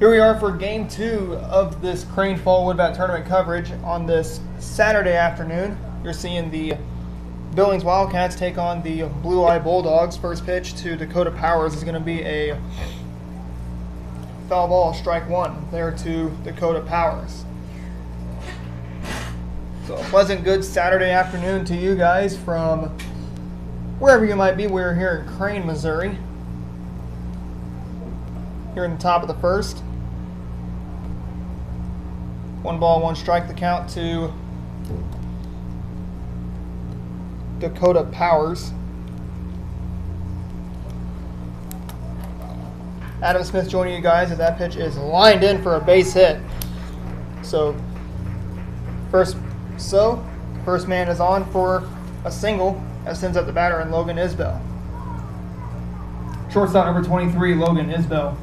Here we are for game 2 of this Crane Fall Woodbat Tournament coverage on this Saturday afternoon. You're seeing the Billings Wildcats take on the Blue Eye Bulldogs. First pitch to Dakota Powers is going to be a foul ball, strike one there to Dakota Powers. So a pleasant, good Saturday afternoon to you guys from wherever you might be. We're here in Crane, Missouri. Here in the top of the first. 1 ball, 1 strike, the count to Dakota Powers. Adam Smith joining you guys as that pitch is lined in for a base hit. So first man is on for a single that sends up the batter in Logan Isbell. Shortstop number 23, Logan Isbell.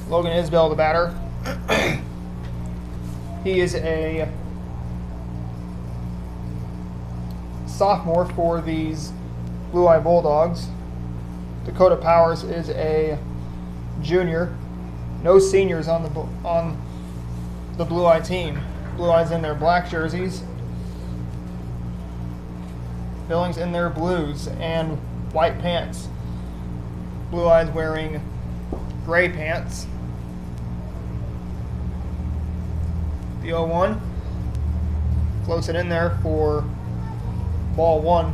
Logan Isbell, the batter. He is a sophomore for these Blue Eye Bulldogs. Dakota Powers is a junior. No seniors on the Blue Eye team. Blue Eyes in their black jerseys. Billings in their blues and white pants. Blue Eyes wearing gray pants. The 0-1 floats it in there for ball 1.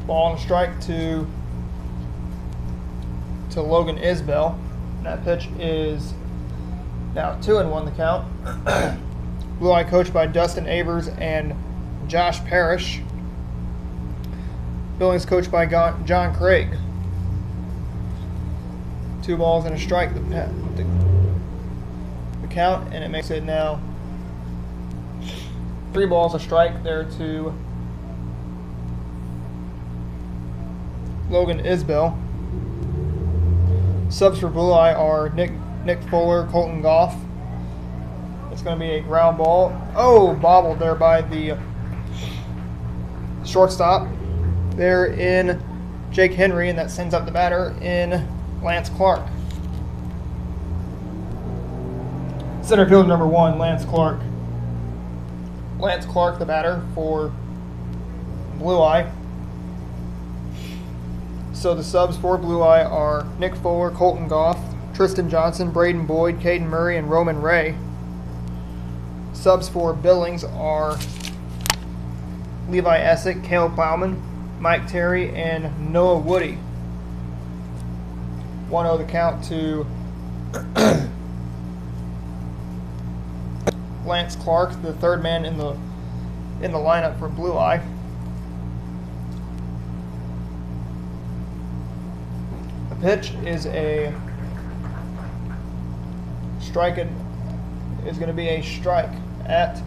Ball and strike to Logan Isbell. That pitch is now 2-1 the count. Blue Eye coached by Dustin Avers and Josh Parrish. Billings coached by John Craig. 2 balls and a strike, the count, and it makes it now 3 balls, a strike there to Logan Isbell. Subs for Blue Eye are Nick Fuller, Colton Goff. It's going to be a ground ball. Oh, bobbled there by the shortstop. There in Jake Henry, and that sends up the batter in Lance Clark. Center fielder number 1, Lance Clark. Lance Clark, the batter for Blue Eye. So the subs for Blue Eye are Nick Fuller, Colton Goff, Tristan Johnson, Brayden Boyd, Hayden Murray, and Roman Ray. Subs for Billings are Levi Essick, Cale Plowman, Mike Terry, and Noah Woody. 1-0 the count to Lance Clark, the third man in the lineup for Blue Eye. The pitch is a strike. It is going to be a strike at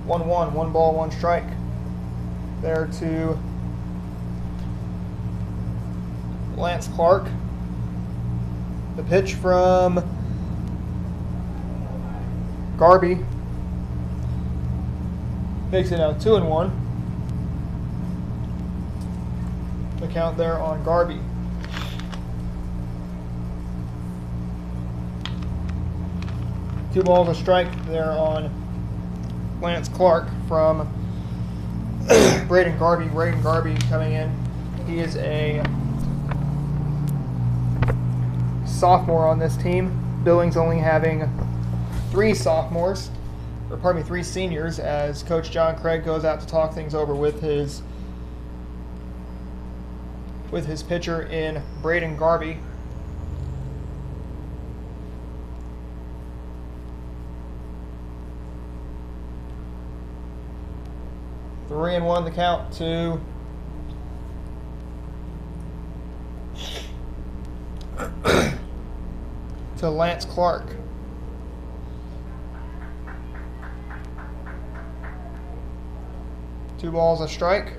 1-1. 1 ball, 1 strike. There to Lance Clark. The pitch from Garvey makes it now 2-1. The count there on Garvey. Two balls, a strike there on Lance Clark from Brayden Garvey. Brayden Garvey coming in. He is a sophomore on this team. Billings only having 3 seniors as Coach John Craig goes out to talk things over with his pitcher in Brayden Garvey. Three and 1 the count to Lance Clark. Two balls, a strike.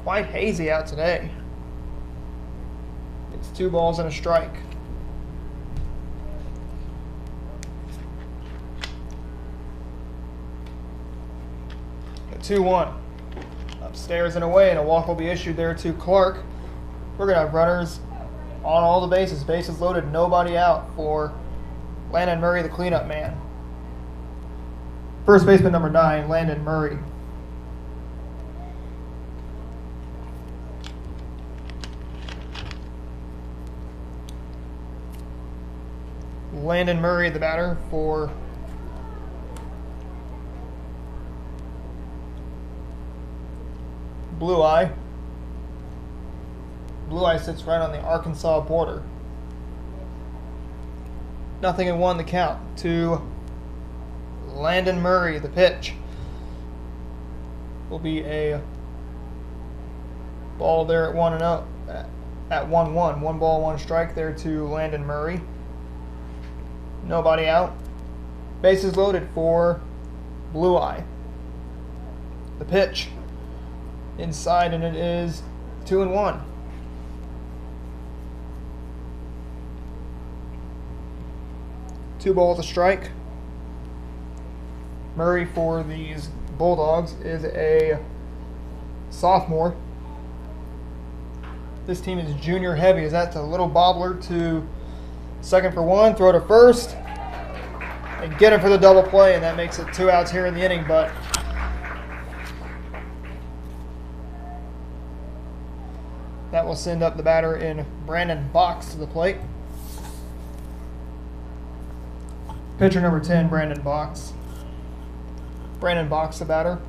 Quite hazy out today. It's 2 balls and a strike. 2-1. Upstairs and away, and a walk will be issued there to Clark. We're going to have runners on all the bases. Bases loaded, nobody out for Landon Murray, the cleanup man. First baseman number 9, Landon Murray. Landon Murray, the batter for Blue Eye. Blue Eye sits right on the Arkansas border. 0-1 the count to Landon Murray. The pitch will be a ball there at 1-0 at 1-1. 1 ball, 1 strike there to Landon Murray. Nobody out. Bases loaded for Blue Eye. The pitch inside, and it is 2-1. Two balls a strike. Murray for these Bulldogs is a sophomore. This team is junior heavy, as that's a little bobbler to second for 1, throw to first, and get him for the double play, and that makes it 2 outs here in the inning, but that will send up the batter in Brandon Box to the plate. Pitcher number 10, Brandon Box. Brandon Box, the batter.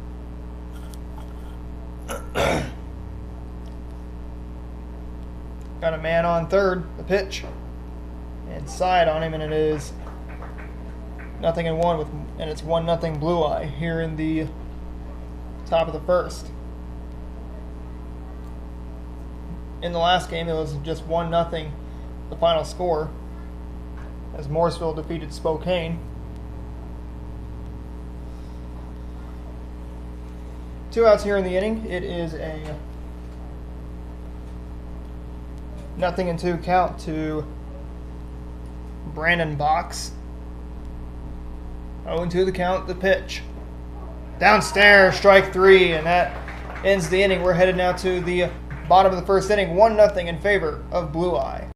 Got a man on third, the pitch. Inside on him, and it is 0-1 and it's 1-0 Blue Eye here in the top of the first. In the last game, it was just 1-0 the final score as Morrisville defeated Spokane. 2 outs here in the inning. It is a 0-2 count to Brandon Box. 0-2 the count, the pitch. Downstairs, strike 3, and that ends the inning. We're headed now to the bottom of the first inning, 1-0 in favor of Blue Eye.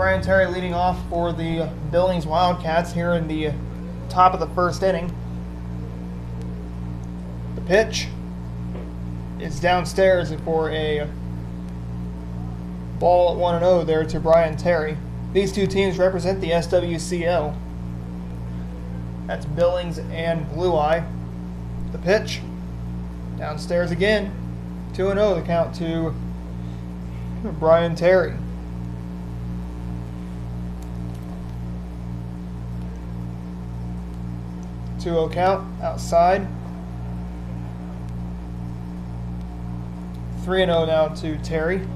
Brian Terry leading off for the Billings Wildcats here in the top of the first inning. The pitch is downstairs for a ball at 1-0 there to Brian Terry. These two teams represent the SWCL. That's Billings and Blue Eye. The pitch downstairs again. 2-0 the count to Brian Terry. Two-0 count outside. 3-0 now to Terry.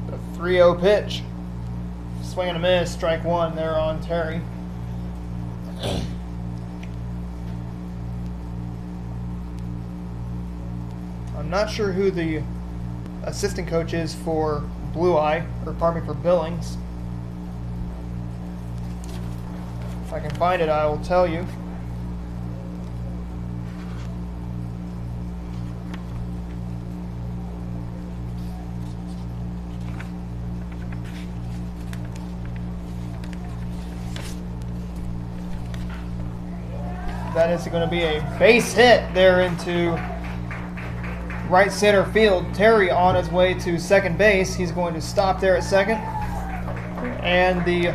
The 3-0 pitch. Swing and a miss, strike one there on Terry. I'm not sure who the assistant coach is for Blue Eye, or pardon me, for Billings. If I can find it, I will tell you. That is going to be a base hit there into right center field. Terry on his way to second base. He's going to stop there at second. And the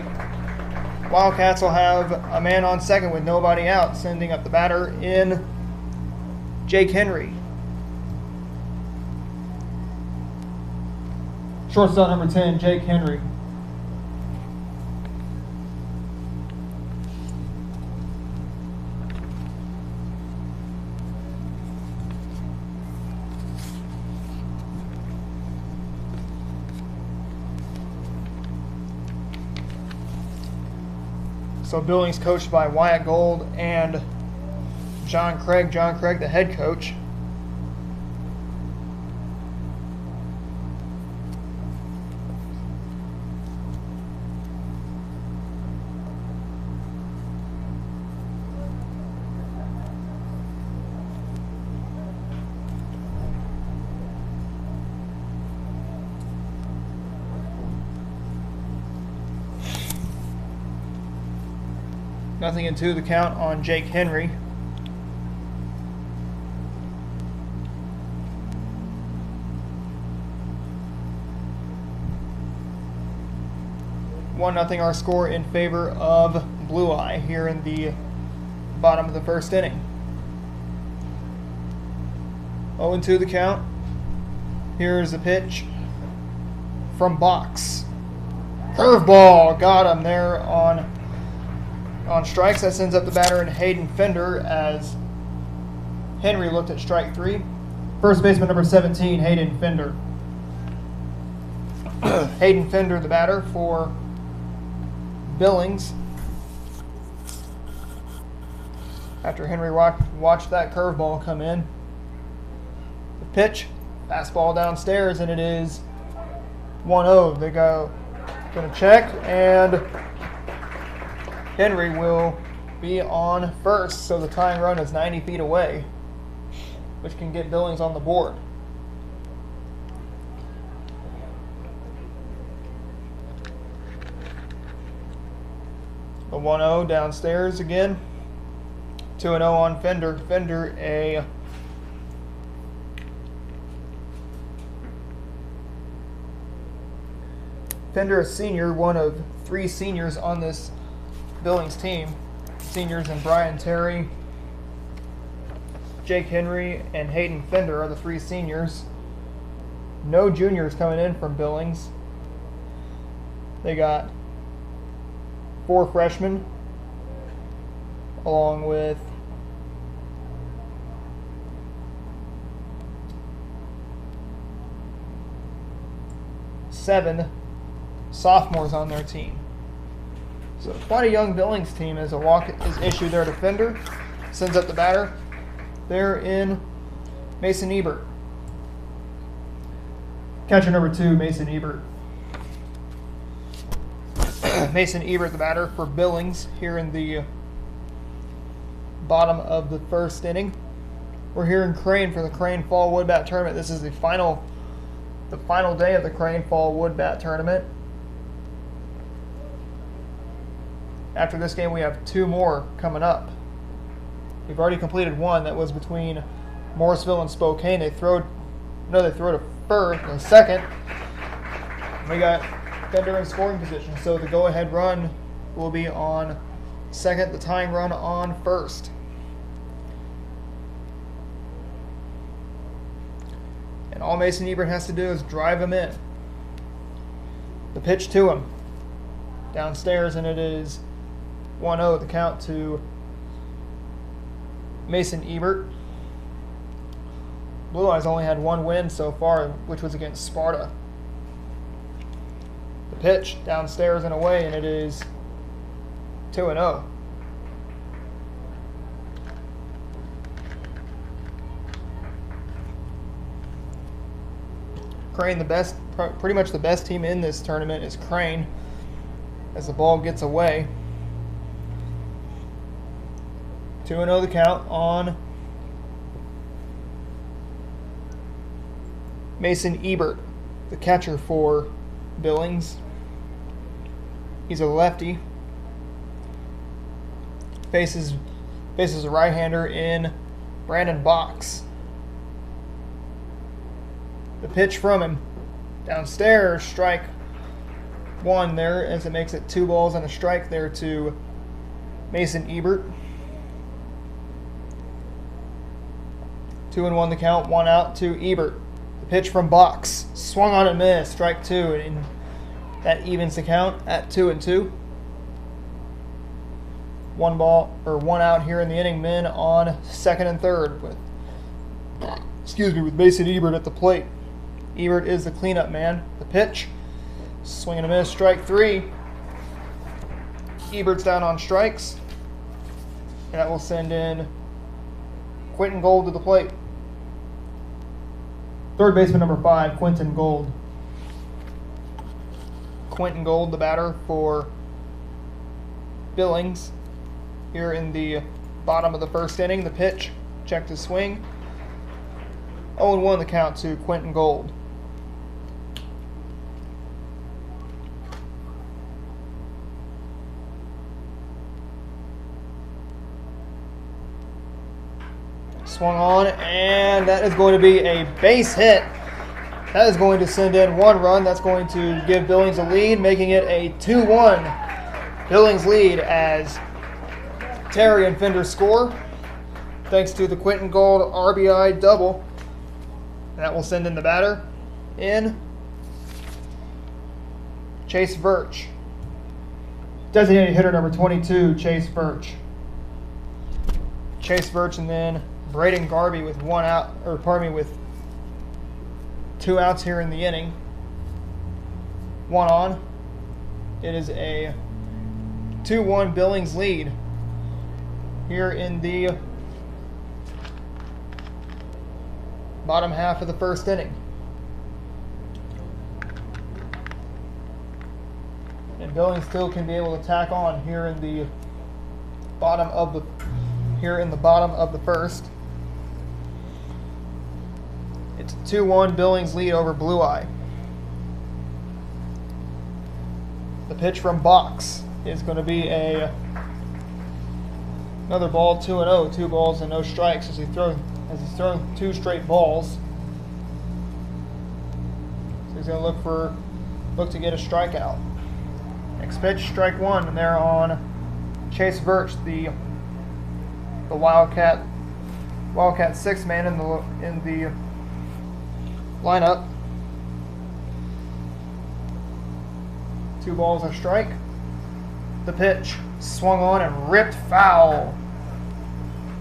Wildcats will have a man on second with nobody out, sending up the batter in Jake Henry. Shortstop number 10, Jake Henry. So Billings coached by Wyatt Gold and John Craig. John Craig, the head coach. Nothing in two, the count on Jake Henry. One nothing our score in favor of Blue Eye here in the bottom of the first inning. 0-2 the count. Here's the pitch from Box. Curveball, got him there on strikes. That sends up the batter in Hayden Fender as Henry looked at strike three. First baseman number 17, Hayden Fender. Hayden Fender, the batter for Billings. After Henry watched that curveball come in. The pitch, fastball downstairs, and it is 1-0. They going to check, and Henry will be on first, so the tying run is 90 feet away, which can get Billings on the board. The 1-0 downstairs again. 2-0 on Fender. Fender, a senior, one of three seniors on this Billings team. Seniors and Brian Terry, Jake Henry, and Hayden Fender are the three seniors. No juniors coming in from Billings. They got 4 freshmen along with seven sophomores on their team. So quite a young Billings team as a walk is issued their defender. Sends up the batter. They're in Mason Ebert. Catcher number 2, Mason Ebert. Mason Ebert, the batter for Billings here in the bottom of the first inning. We're here in Crane for the Crane Fall Wood Bat Tournament. This is the final day of the Crane Fall Wood Bat Tournament. After this game, we have 2 more coming up. We've already completed one that was between Morrisville and Spokane. They threw to first and second. We got Fender in scoring position, so the go-ahead run will be on second, the tying run on first. And all Mason Ebert has to do is drive him in. The pitch to him. Downstairs, and it is 1-0, the count to Mason Ebert. Blue Eyes only had 1 win so far, which was against Sparta. The pitch downstairs and away, and it is 2-0. Crane, pretty much the best team in this tournament is Crane, as the ball gets away. 2-0 the count on Mason Ebert, the catcher for Billings. He's a lefty. Faces a right-hander in Brandon Box. The pitch from him. Downstairs, strike 1 there, as it makes it 2 balls and a strike there to Mason Ebert. 2-1 the count, 1 out to Ebert. The pitch from Box. Swung on and missed, strike 2, and that evens the count at 2-2. 1 out here in the inning. Men on second and third with Mason Ebert at the plate. Ebert is the cleanup man. The pitch, swing and a miss, strike 3. Ebert's down on strikes, and that will send in Quentin Gold to the plate. Third baseman number 5, Quentin Gold. Quentin Gold, the batter for Billings. Here in the bottom of the first inning, the pitch, checked his swing. 0-1 the count to Quentin Gold. Swung on, and that is going to be a base hit. That is going to send in 1 run. That's going to give Billings a lead, making it a 2-1 Billings lead as Terry and Fender score, thanks to the Quentin Gold RBI double. And that will send in the batter in Chase Virch. Designated hitter number 22, Chase Virch. Chase Virch, and then Brayden Garvey with 2 outs here in the inning. 1 on. It is a 2-1 Billings lead here in the bottom half of the first inning. And Billings still can be able to tack on here in the bottom of the first. It's a 2-1 Billings lead over Blue Eye. The pitch from Box is going to be another ball, 2-0, 2 balls and no strikes as he's thrown 2 straight balls. So he's going to look to get a strikeout. Next pitch, strike 1, and there on Chase Virch, the Wildcat 6-man in the lineup. 2 balls a strike. The pitch swung on and ripped foul,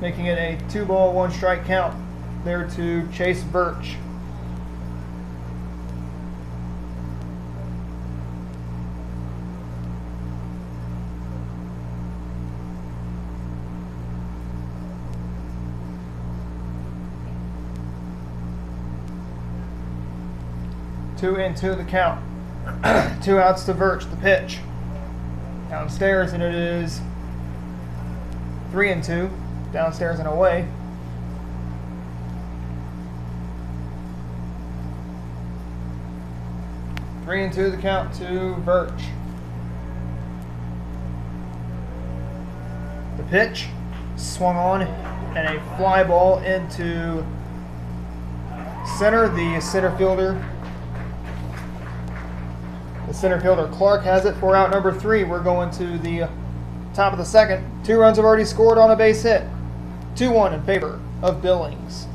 making it a 2-ball, 1 strike count there to Chase Virch. Two and 2 the count. 2 outs to Virch, the pitch. Downstairs, and it is 3-2. Downstairs and away. 3-2 the count to Birch. The pitch swung on and a fly ball into center. The center fielder Clark has it for out number 3. We're going to the top of the second. 2 runs have already scored on a base hit. 2-1 in favor of Billings.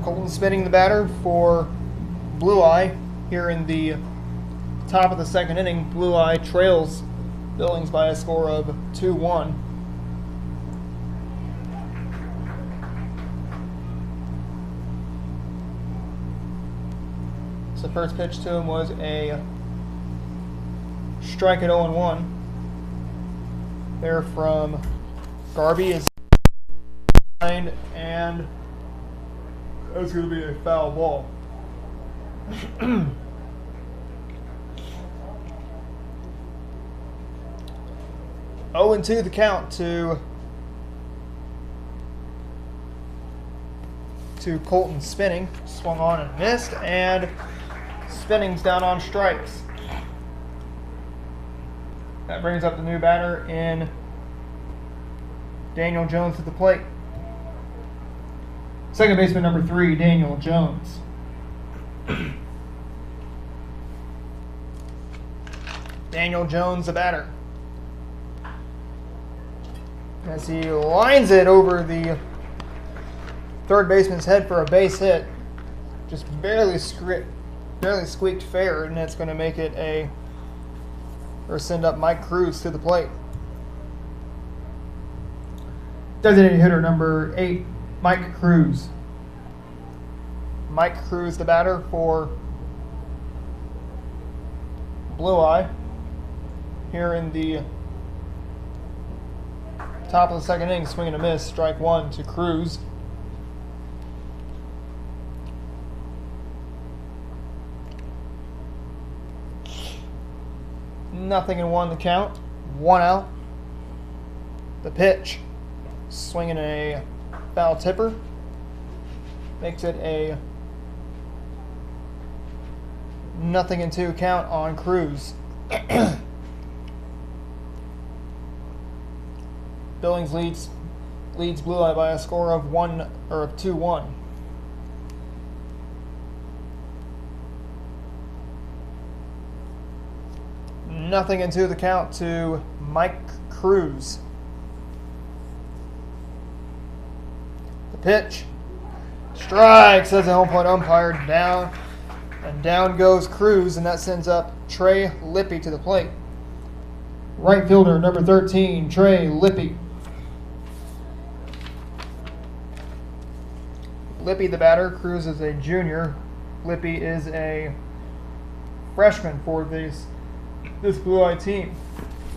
Colton spinning the batter for Blue Eye here in the top of the second inning. Blue Eye trails Billings by a score of 2-1. So the first pitch to him was a strike at 0-1. There from Garvey is behind, and that's going to be a foul ball. 0-2 the count to Colton spinning. Swung on and missed, and Spinning's down on strikes. That brings up the new batter in Daniel Jones at the plate. Second baseman number 3, Daniel Jones. Daniel Jones, the batter. As he lines it over the third baseman's head for a base hit. Just barely squeaked fair, and it's going to make it send up Mike Cruz to the plate. Designated hitter number 8, Mike Cruz. Mike Cruz, the batter for Blue Eye. Here in the top of the second inning, swing and a miss, strike 1 to Cruz. Nothing in 1 the count, 1 out. The pitch, swinging a foul tipper, makes it a nothing in 2 count on Cruz. Billings leads Blue Eye by a score of 2-1. Nothing in 2 the count to Mike Cruz. The pitch, strike, says the home plate umpire, down, and down goes Cruz, and that sends up Trey Lippy to the plate. Right fielder number 13, Trey Lippy. Lippy the batter. Cruz is a junior. Lippy is a freshman for this Blue Eye team.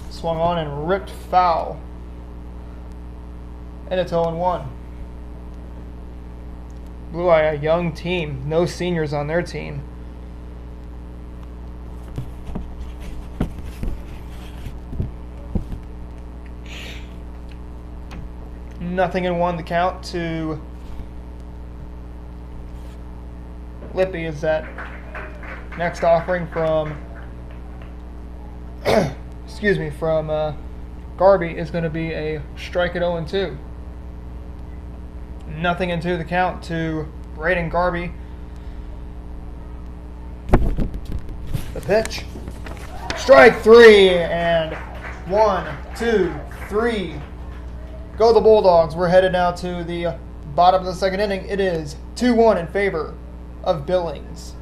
Swung on and ripped foul. And it's 0-1. Blue Eye, a young team. No seniors on their team. Nothing in 1 the count to Lippy is that next offering from excuse me, from Garvey is going to be a strike at 0-2. Nothing in 2 the count to Brayden Garvey. The pitch. Strike 3 and 1, 2, 3. Go the Bulldogs. We're headed now to the bottom of the 2nd inning. It is 2-1 in favor of Billings.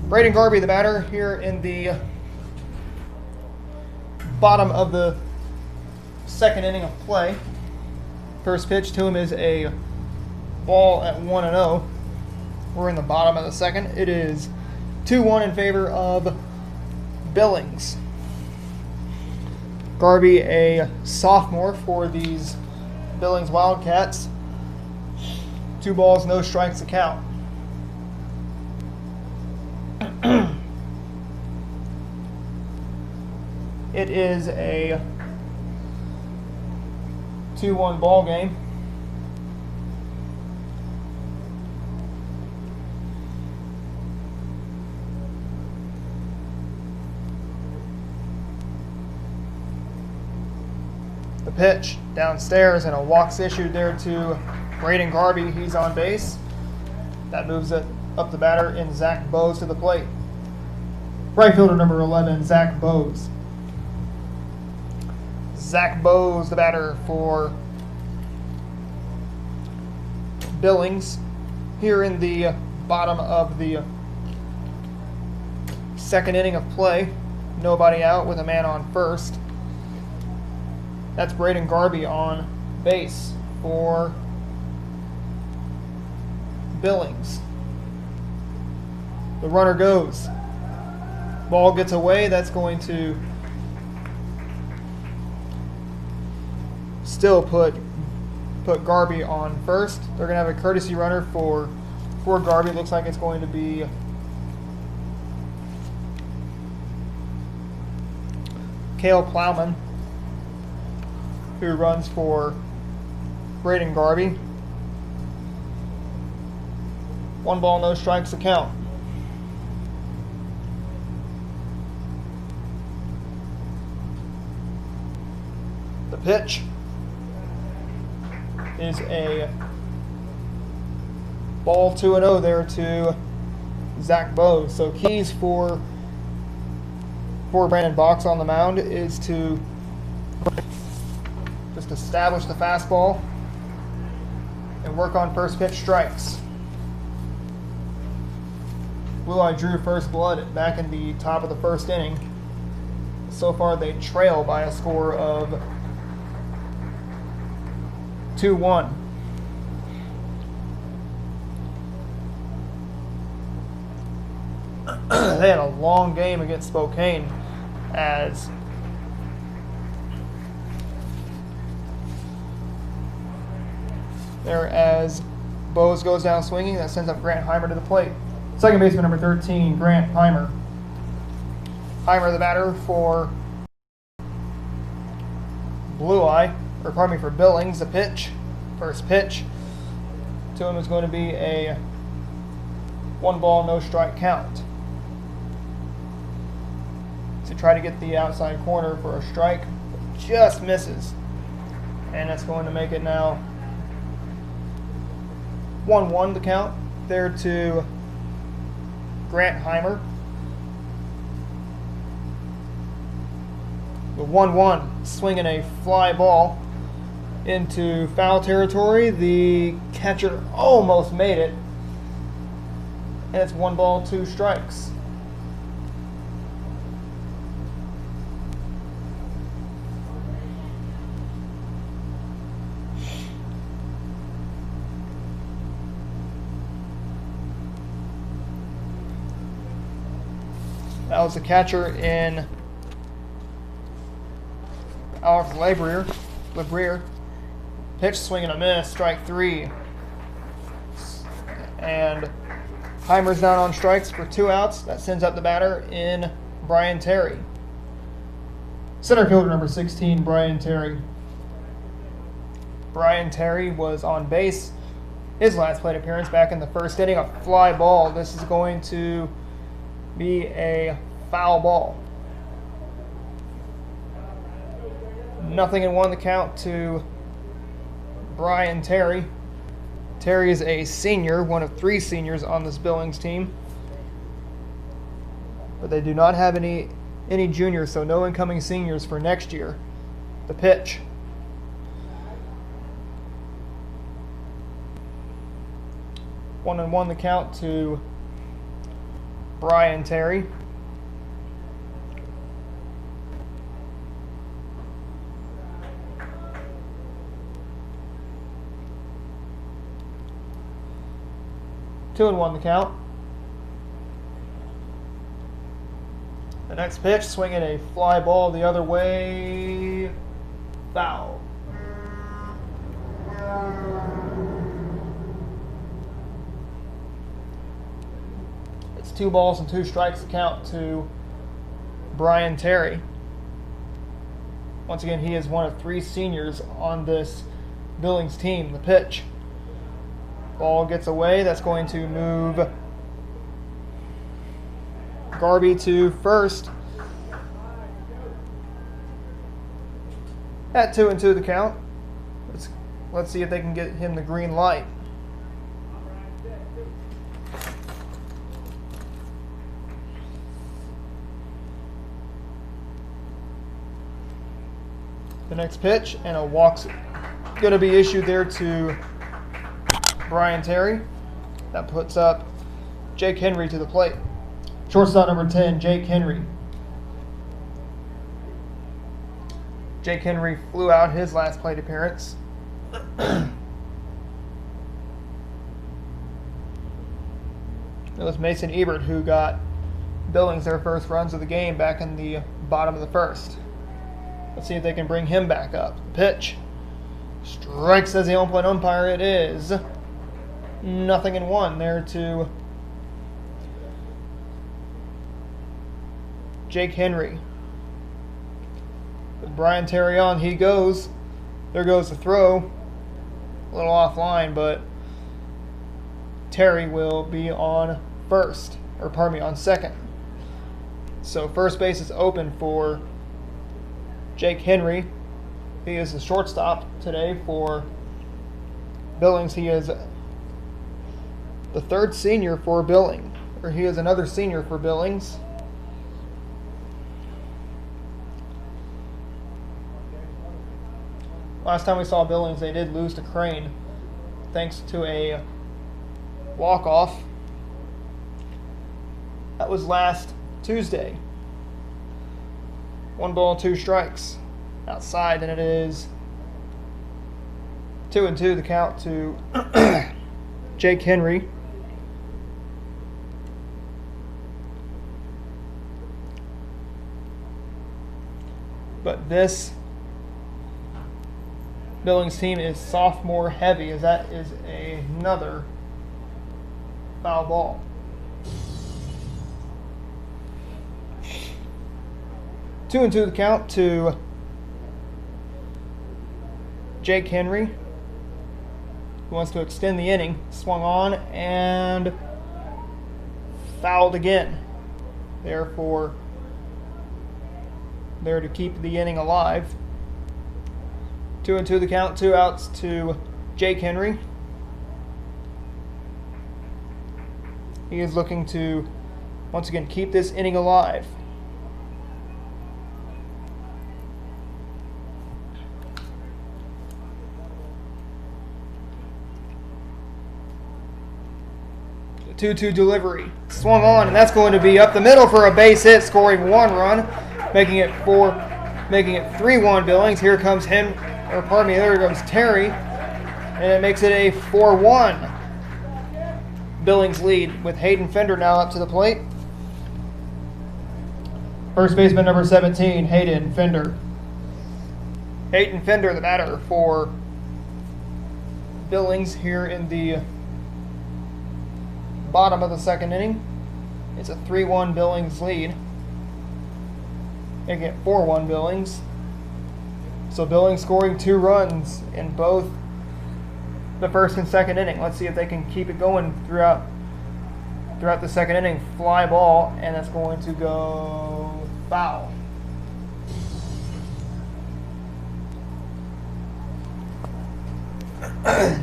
Brayden Garvey, the batter, here in the bottom of the 2nd inning of play. First pitch to him is a ball at 1-0. We're in the bottom of the 2nd. It is 2-1 in favor of Billings. Garvey, a sophomore for these Billings Wildcats. 2 balls, no strikes to count. It is a 2-1 ball game. The pitch downstairs and a walk's issued there to Brayden Garvey. He's on base. That moves it up the batter in Zach Bowes to the plate. Right fielder number 11, Zach Bowes. Zach Bowes, the batter for Billings. Here in the bottom of the 2nd inning of play. Nobody out with a man on first. That's Brayden Garvey on base for Billings. The runner goes. Ball gets away. That's going to still put Garvey on first. They're going to have a courtesy runner for Garvey. Looks like it's going to be Cale Plowman, who runs for Brayden Garvey. 1 ball, no strikes to count. The pitch is a ball 2-0 there to Zach Bowes. So keys for Brandon Box on the mound is to just establish the fastball and work on first pitch strikes. Blue Eye drew first blood back in the top of the first inning. So far, they trail by a score of 2-1. They had a long game against Spokane as Bose goes down swinging. That sends up Grant Heimer to the plate. Second baseman number 13, Grant Heimer. Heimer, the batter for for Billings. The pitch, first pitch to him is going to be a 1-ball, no strike count. To try to get the outside corner for a strike, just misses, and that's going to make it now 1-1 the count there to Grant Heimer. The 1-1, swinging a fly ball into foul territory. The catcher almost made it, and it's 1 ball, 2 strikes. That was the catcher in Alex Labrier. Pitch, swing and a miss, strike 3. And Heimer's down on strikes for 2 outs. That sends up the batter in Brian Terry. Center fielder number 16, Brian Terry. Brian Terry was on base his last plate appearance back in the first inning. A fly ball. This is going to be a foul ball. 0-1 the count to Brian Terry. Terry is a senior, one of 3 seniors on this Billings team. But they do not have any juniors, so no incoming seniors for next year. The pitch. One and one the count to Brian Terry. Two and one the count. The next pitch, swinging a fly ball the other way, foul. It's 2 balls and 2 strikes to count to Brian Terry. Once again, he is one of 3 seniors on this Billings team. The pitch. Ball gets away. That's going to move Garvey to first. At 2 and 2 the count. Let's see if they can get him the green light. The next pitch, and a walk's going to be issued there to Brian Terry. That puts up Jake Henry to the plate. Shortstop number 10, Jake Henry. Jake Henry flew out his last plate appearance. It was Mason Ebert who got Billings their first runs of the game back in the bottom of the first. Let's see if they can bring him back up. Pitch. Strike, says the on-plate umpire. It is 0-1 there to Jake Henry. With Brian Terry on, he goes. There goes the throw. A little offline, but Terry will be on first, or pardon me, on second. So first base is open for Jake Henry. He is the shortstop today for Billings. He is the 3rd senior for Billings, or he is another senior for Billings. Last time we saw Billings, they did lose to Crane thanks to a walk-off. That was last Tuesday. 1 ball, 2 strikes outside, and it is 2-2 the count to Jake Henry. But this Billings team is sophomore heavy, as that is another foul ball. Two and two the count to Jake Henry, who wants to extend the inning. Swung on and fouled again. Therefore, there to keep the inning alive. 2-2 the count, 2 outs to Jake Henry. He is looking to once again keep this inning alive. The 2-2 delivery. Swung on, and that's going to be up the middle for a base hit, scoring 1 run, making it 3-1 Billings. Here comes there comes Terry, and it makes it a 4-1 Billings lead with Hayden Fender now up to the plate. First baseman number 17, Hayden Fender. Hayden Fender, the batter for Billings here in the bottom of the second inning. It's a 3-1 Billings lead. Making it 4-1 Billings. So Billings scoring 2 runs in both the first and second inning. Let's see if they can keep it going throughout the second inning. Fly ball, and that's going to go foul.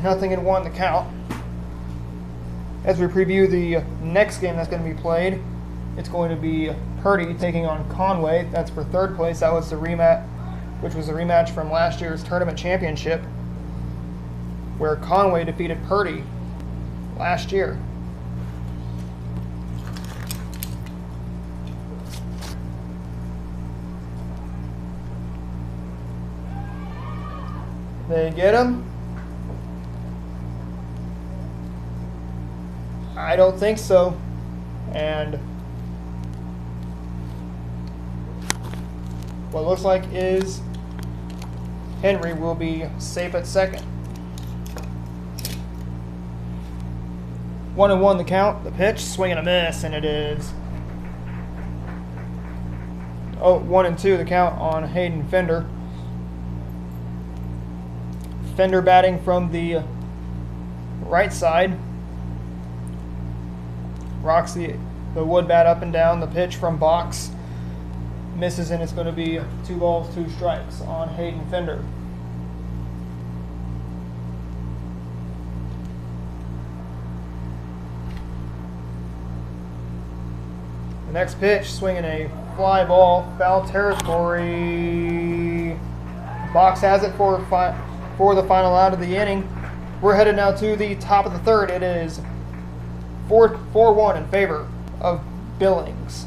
Nothing in 1 the count. As we preview the next game that's going to be played, it's going to be Purdy taking on Conway. That's for third place. That was the rematch, which was a rematch from last year's tournament championship, where Conway defeated Purdy last year. They get him? I don't think so. And what looks like is Henry will be safe at second. 1-1 the count. The pitch, swing and a miss, and it is 1-2 the count on Hayden Fender. Fender batting from the right side. Rocks the wood bat up and down. The pitch from box misses, and it's going to be 2 balls, 2 strikes on Hayden Fender. The next pitch, swinging a fly ball, foul territory. Box has it for the final out of the inning. We're headed now to the top of the third. It is 4-1 in favor of Billings.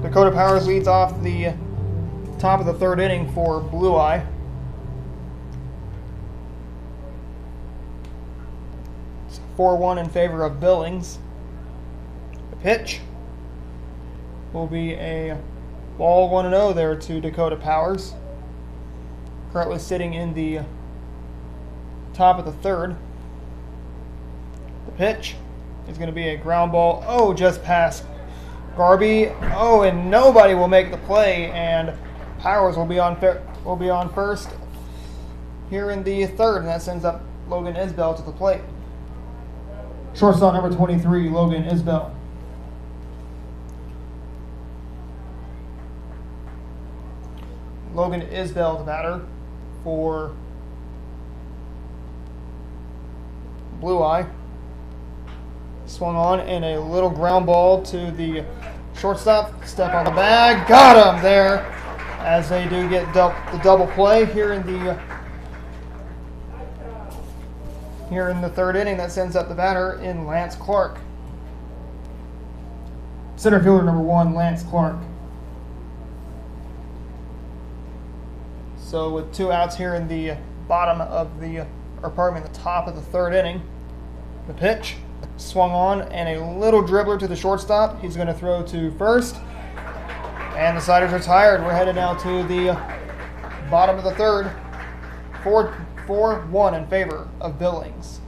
Dakota Powers leads off the top of the third inning for Blue Eye. It's 4-1 in favor of Billings. The pitch will be a ball 1-0 there to Dakota Powers. Currently sitting in the top of the third. The pitch is going to be a ground ball. Oh, just past Garvey. Oh, and nobody will make the play, and Powers will be on first here in the third, and that sends up Logan Isbell to the plate. Shortstop number 23, Logan Isbell. Logan Isbell, the batter for Blue Eye. Swung on and a little ground ball to the shortstop. Step on the bag. Got him there as they do get the double play here in the third inning. That sends up the batter in Lance Clark. Center fielder number 1, Lance Clark. So with 2 outs here in the the top of the third inning, the pitch swung on and a little dribbler to the shortstop. He's going to throw to first, and the Siders are tired. We're headed now to the bottom of the third. 4-1 in favor of Billings.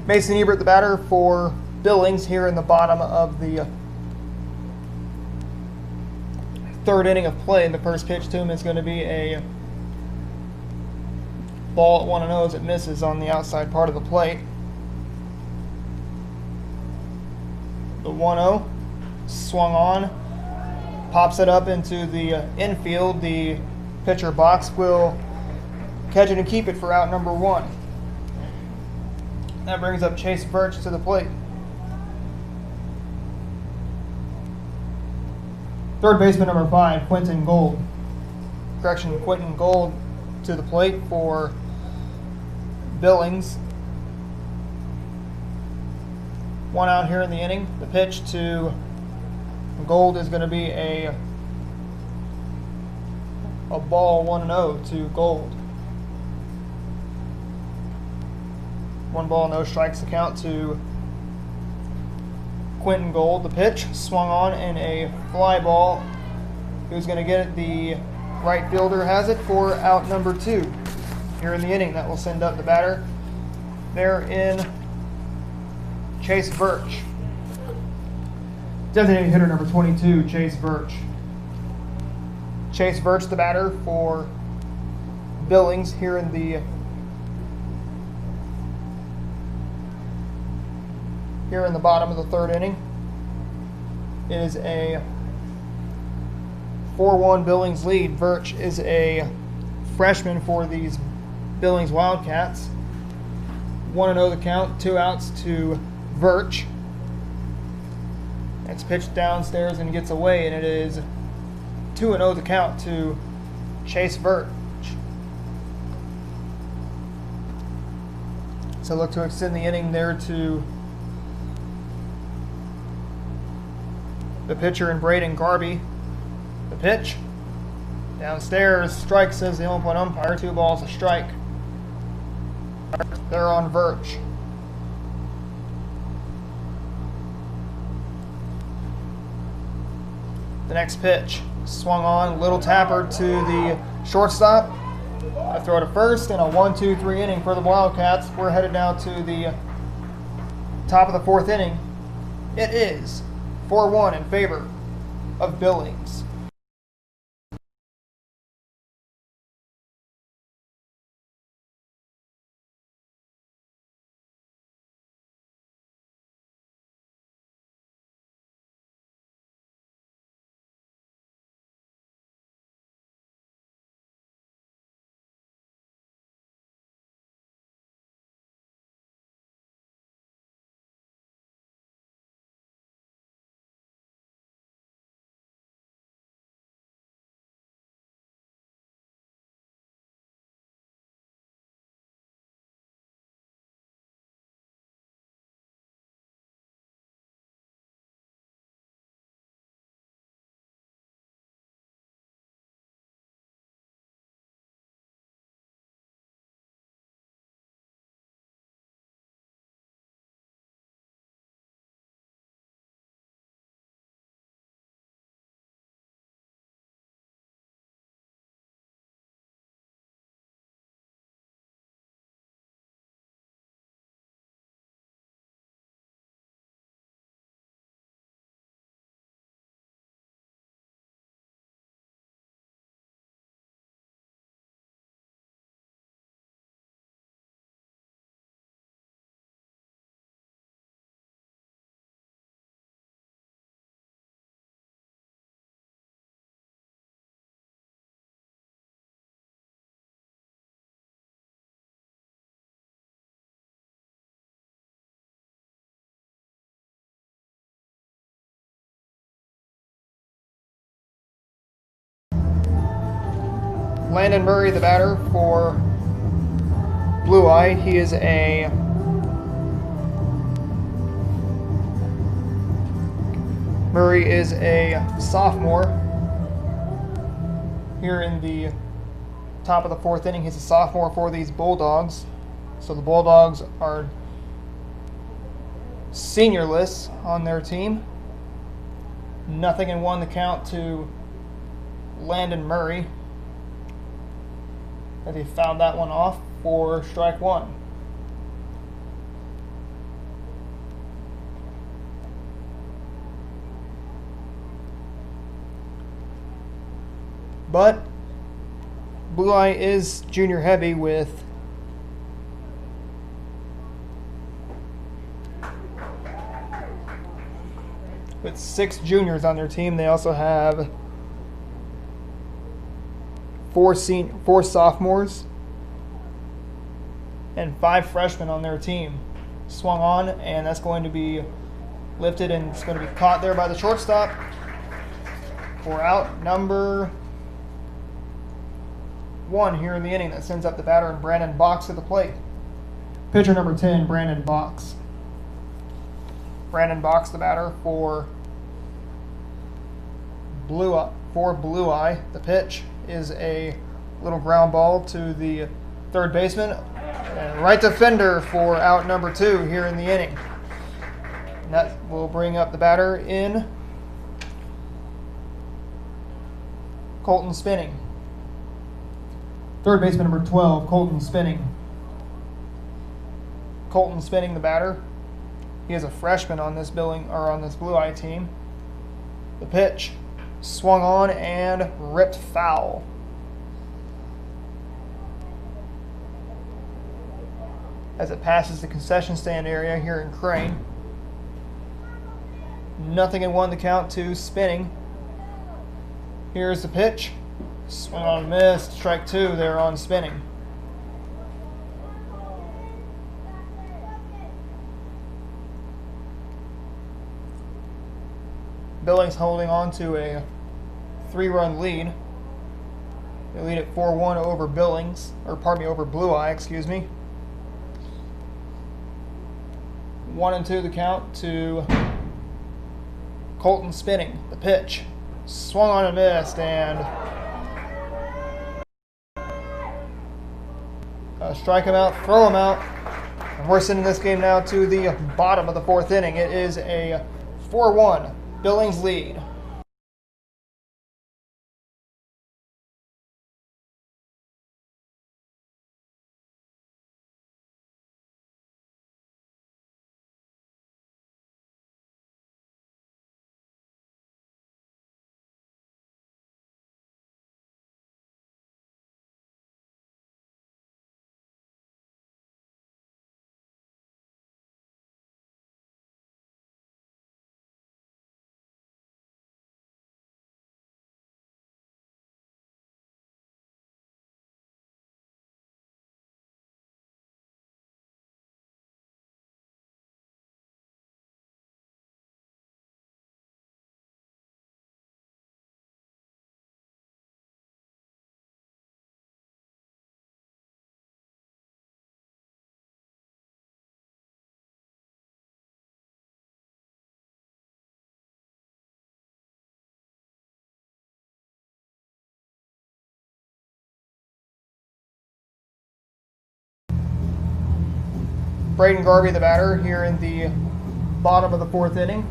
Mason Ebert, the batter for Billings, here in the bottom of the third inning of play. And the first pitch to him is going to be a ball at 1-0 as it misses on the outside part of the plate. The 1-0 swung on, pops it up into the infield. The pitcher box will catch it and keep it for out number 1. That brings up Chase Birch to the plate. Third baseman number 5, Quentin Gold. Quentin Gold to the plate for Billings. 1 out here in the inning. The pitch to Gold is going to be a ball 1-0 to Gold. 1 ball, no strikes to count to Quentin Gold. The pitch swung on and a fly ball. Who's going to get it? The right fielder has it for out number 2 here in the inning. That will send up the batter therein Chase Birch. Designated hitter number 22, Chase Birch. Chase Birch, the batter for Billings here in the bottom of the third inning. It is a 4-1 Billings lead. Birch is a freshman for these Billings Wildcats. 1-0 the count, 2 outs to Birch. It's pitched downstairs and gets away, and it is 2-0 the count to Chase Birch. So look to extend the inning there to the pitcher and Brayden Garvey. The pitch downstairs, strike, says the home plate umpire. 2 balls a strike. They're on Birch. The next pitch swung on, little tapper to the shortstop. A throw to first, and a 1-2-3 inning for the Wildcats. We're headed now to the top of the 4th inning. It is 4-1 in favor of Billings. Landon Murray, the batter for Blue Eye. He is a sophomore here in the top of the 4th inning. He's a sophomore for these Bulldogs. So the Bulldogs are seniorless on their team. 0-1 the count to Landon Murray, as he fouled that one off for strike 1. But Blue Eye is junior heavy with with 6 juniors on their team. They also have 4 sophomores and 5 freshmen on their team. Swung on, and that's going to be lifted, and it's going to be caught there by the shortstop for out number 1 here in the inning. That sends up the batter, and Brandon Box to the plate. Pitcher number 10, Brandon Box. Brandon Box, the batter for Blue Eye. The pitch is a little ground ball to the third baseman, and right to Fender for out number 2 here in the inning. And that will bring up the batter in Colton Spinning. Third baseman number 12, Colton Spinning. Colton Spinning, the batter. He is a freshman on this Blue Eye team. The pitch, swung on and ripped foul. As it passes the concession stand area here in Crane. 0-1 the count to Spinning. Here's the pitch. Swing on and missed. Strike 2 there on Spinning. Billings holding on to a 3-run lead. They lead at 4-1 over over Blue Eye, excuse me. 1-2 the count to Colton Spinning. The pitch, swung on and missed, and strike him out, throw him out. And we're sending this game now to the bottom of the 4th inning. It is a 4-1 Billings lead. Brayden Garvey, the batter, here in the bottom of the 4th inning.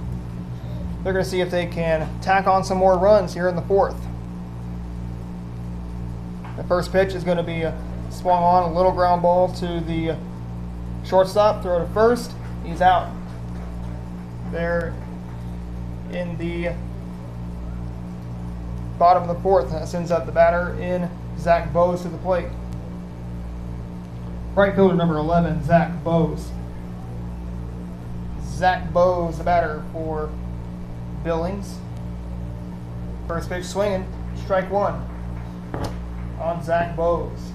They're going to see if they can tack on some more runs here in the 4th. The first pitch is going to be swung on, a little ground ball to the shortstop, throw to first. He's out. There in the bottom of the 4th. That sends up the batter in Zach Bowes to the plate. Right fielder number 11, Zach Bowes. Zach Bowes, the batter for Billings. First pitch swinging, strike 1 on Zach Bowes.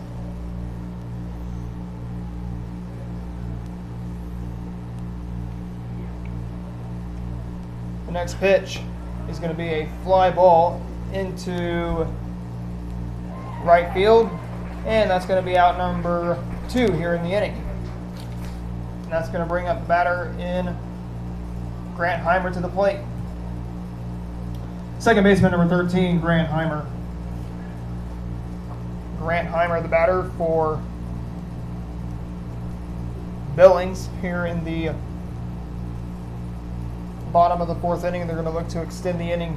The next pitch is going to be a fly ball into right field, and that's going to be out number 2 here in the inning. And that's going to bring up the batter in Grant Heimer to the plate. Second baseman number 13, Grant Heimer. Grant Heimer, the batter for Billings here in the bottom of the 4th inning. They're going to look to extend the inning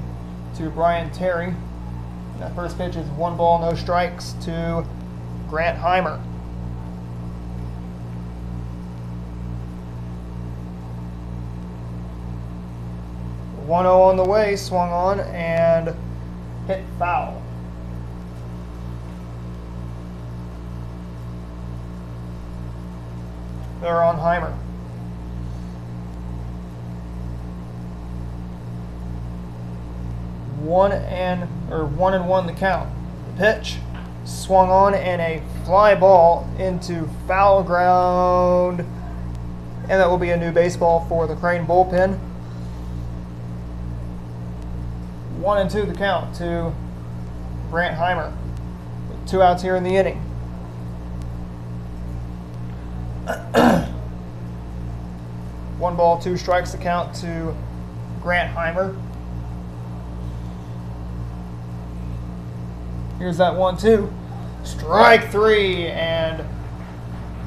to Brian Terry. And that first pitch is 1 ball, no strikes to Grant Heimer. One 0 on the way, swung on and hit foul. They're on Heimer. One and one the count. The pitch swung on and a fly ball into foul ground, and that will be a new baseball for the Crane bullpen. 1-2 the count to Grant Heimer. 2 outs here in the inning. One ball, 2 strikes the count to Grant Heimer. Here's that 1-2. Strike 3, and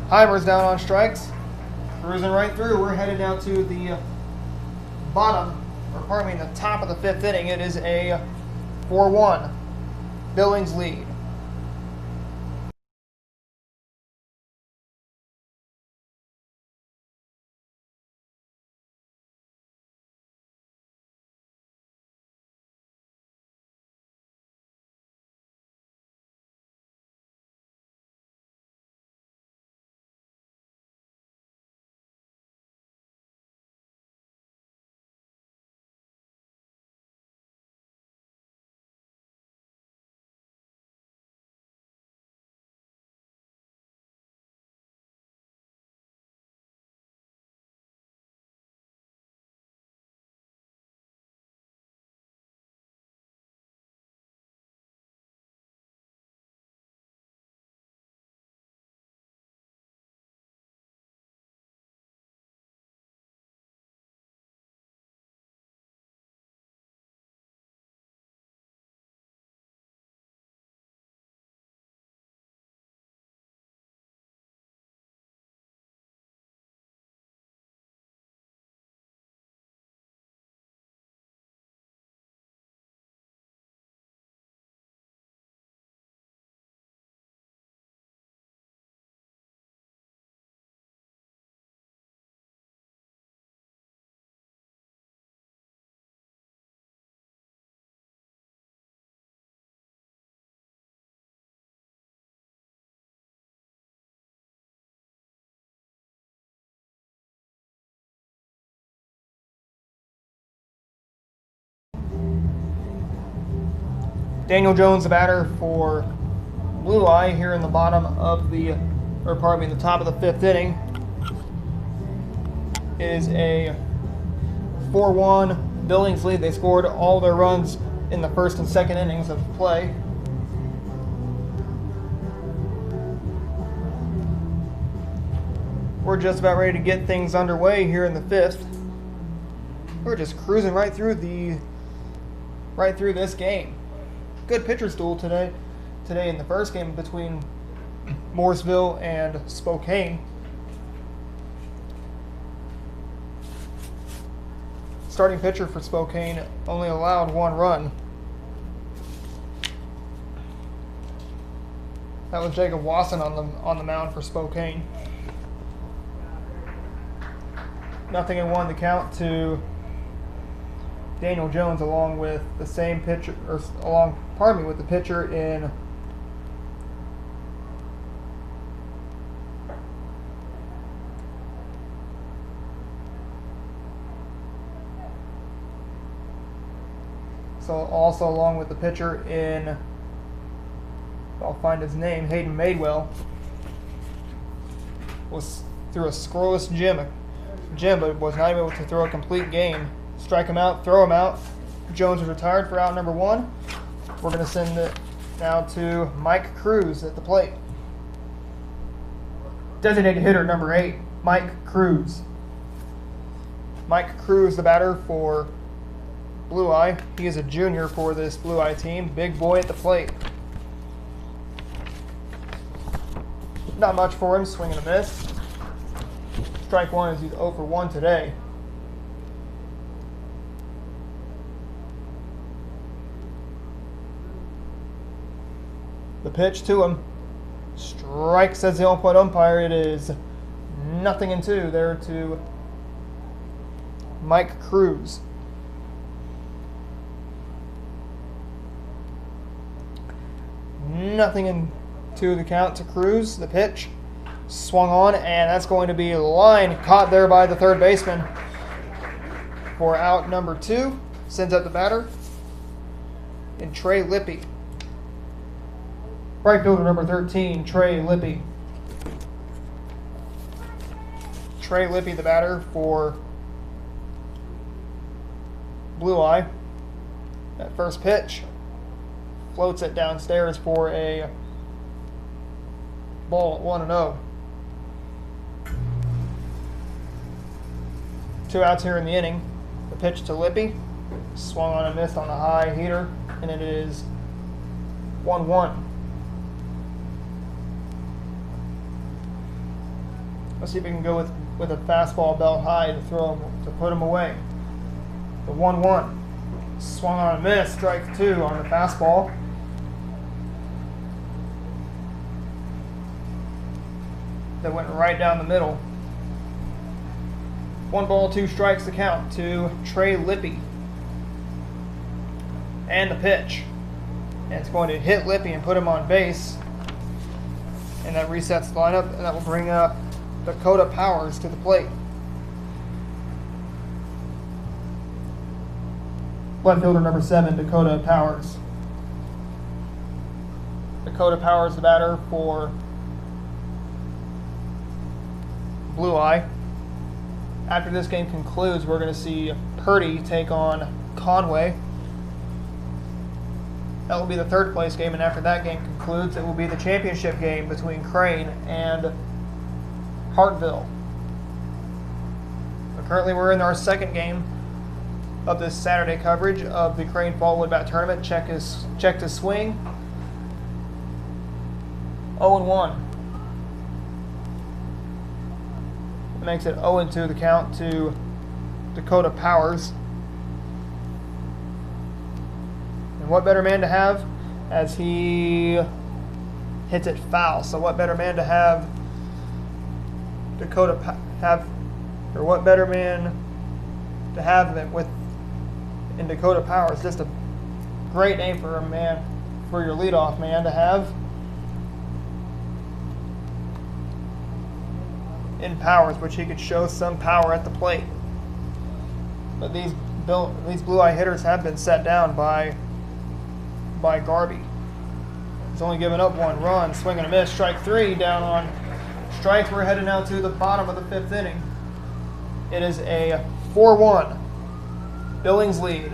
Heimer's down on strikes. Cruising right through. We're headed down to the the top of the 5th inning. It is a 4-1 Billings lead. Daniel Jones, the batter for Blue Eye, here in the bottom of the, or pardon me, the top of the 5th inning. It is a 4-1 Billings lead. They scored all their runs in the 1st and 2nd innings of play. We're just about ready to get things underway here in the 5th. We're just cruising right through this game. Good pitcher's duel today in the first game between Mooresville and Spokane. Starting pitcher for Spokane only allowed 1 run. That was Jacob Wasson on the mound for Spokane. 0-1 the count to Daniel Jones, along with the same pitcher, with the pitcher in also along with the pitcher in, I'll find his name, Hayden Madewell, was through a scoreless gym, but was not able to throw a complete game. Strike him out, throw him out. Jones is retired for out number 1. We're going to send it now to Mike Cruz at the plate. Designated hitter number 8, Mike Cruz. Mike Cruz, the batter for Blue Eye. He is a junior for this Blue Eye team. Big boy at the plate. Not much for him, swing and a miss. Strike 1 as he's 0 for 1 today. The pitch to him. Strike, says the on-point umpire. It is 0-2 there to Mike Cruz. Nothing into the count to Cruz. The pitch swung on, and that's going to be a line caught there by the third baseman for out number 2. Sends up the batter in Trey Lippy. Right fielder number 13, Trey Lippy. Trey Lippy, the batter for Blue Eye. That first pitch floats it downstairs for a ball at 1-0. 2 outs here in the inning. The pitch to Lippy, swung on and missed on a high heater, and it is 1-1. Let's see if we can go with a fastball belt high to put him away. The 1-1. Swung on and missed, strike 2 on the fastball. That went right down the middle. 1 ball, 2 strikes to count to Trey Lippy. And the pitch. And it's going to hit Lippy and put him on base. And that resets the lineup, and that will bring up Dakota Powers to the plate. Left fielder number 7, Dakota Powers. Dakota Powers, the batter for Blue Eye. After this game concludes, we're going to see Purdy take on Conway. That will be the 3rd place game, and after that game concludes, it will be the championship game between Crane and Hartville. But currently we're in our 2nd game of this Saturday coverage of the Crane Fall Wood Bat Tournament. Check his swing. 0-1. It makes it 0-2 the count to Dakota Powers. And what better man to have as he hits it foul. So what better man to have what better man to have than in Dakota Powers. Just a great name for a man, for your leadoff man to have in Powers, which he could show some power at the plate. But these Blue Eye hitters have been set down by by Garvey. He's only given up 1 run. Swing and a miss. Strike 3 down on strikes. We're headed now to the bottom of the 5th inning. It is a 4-1 Billings lead.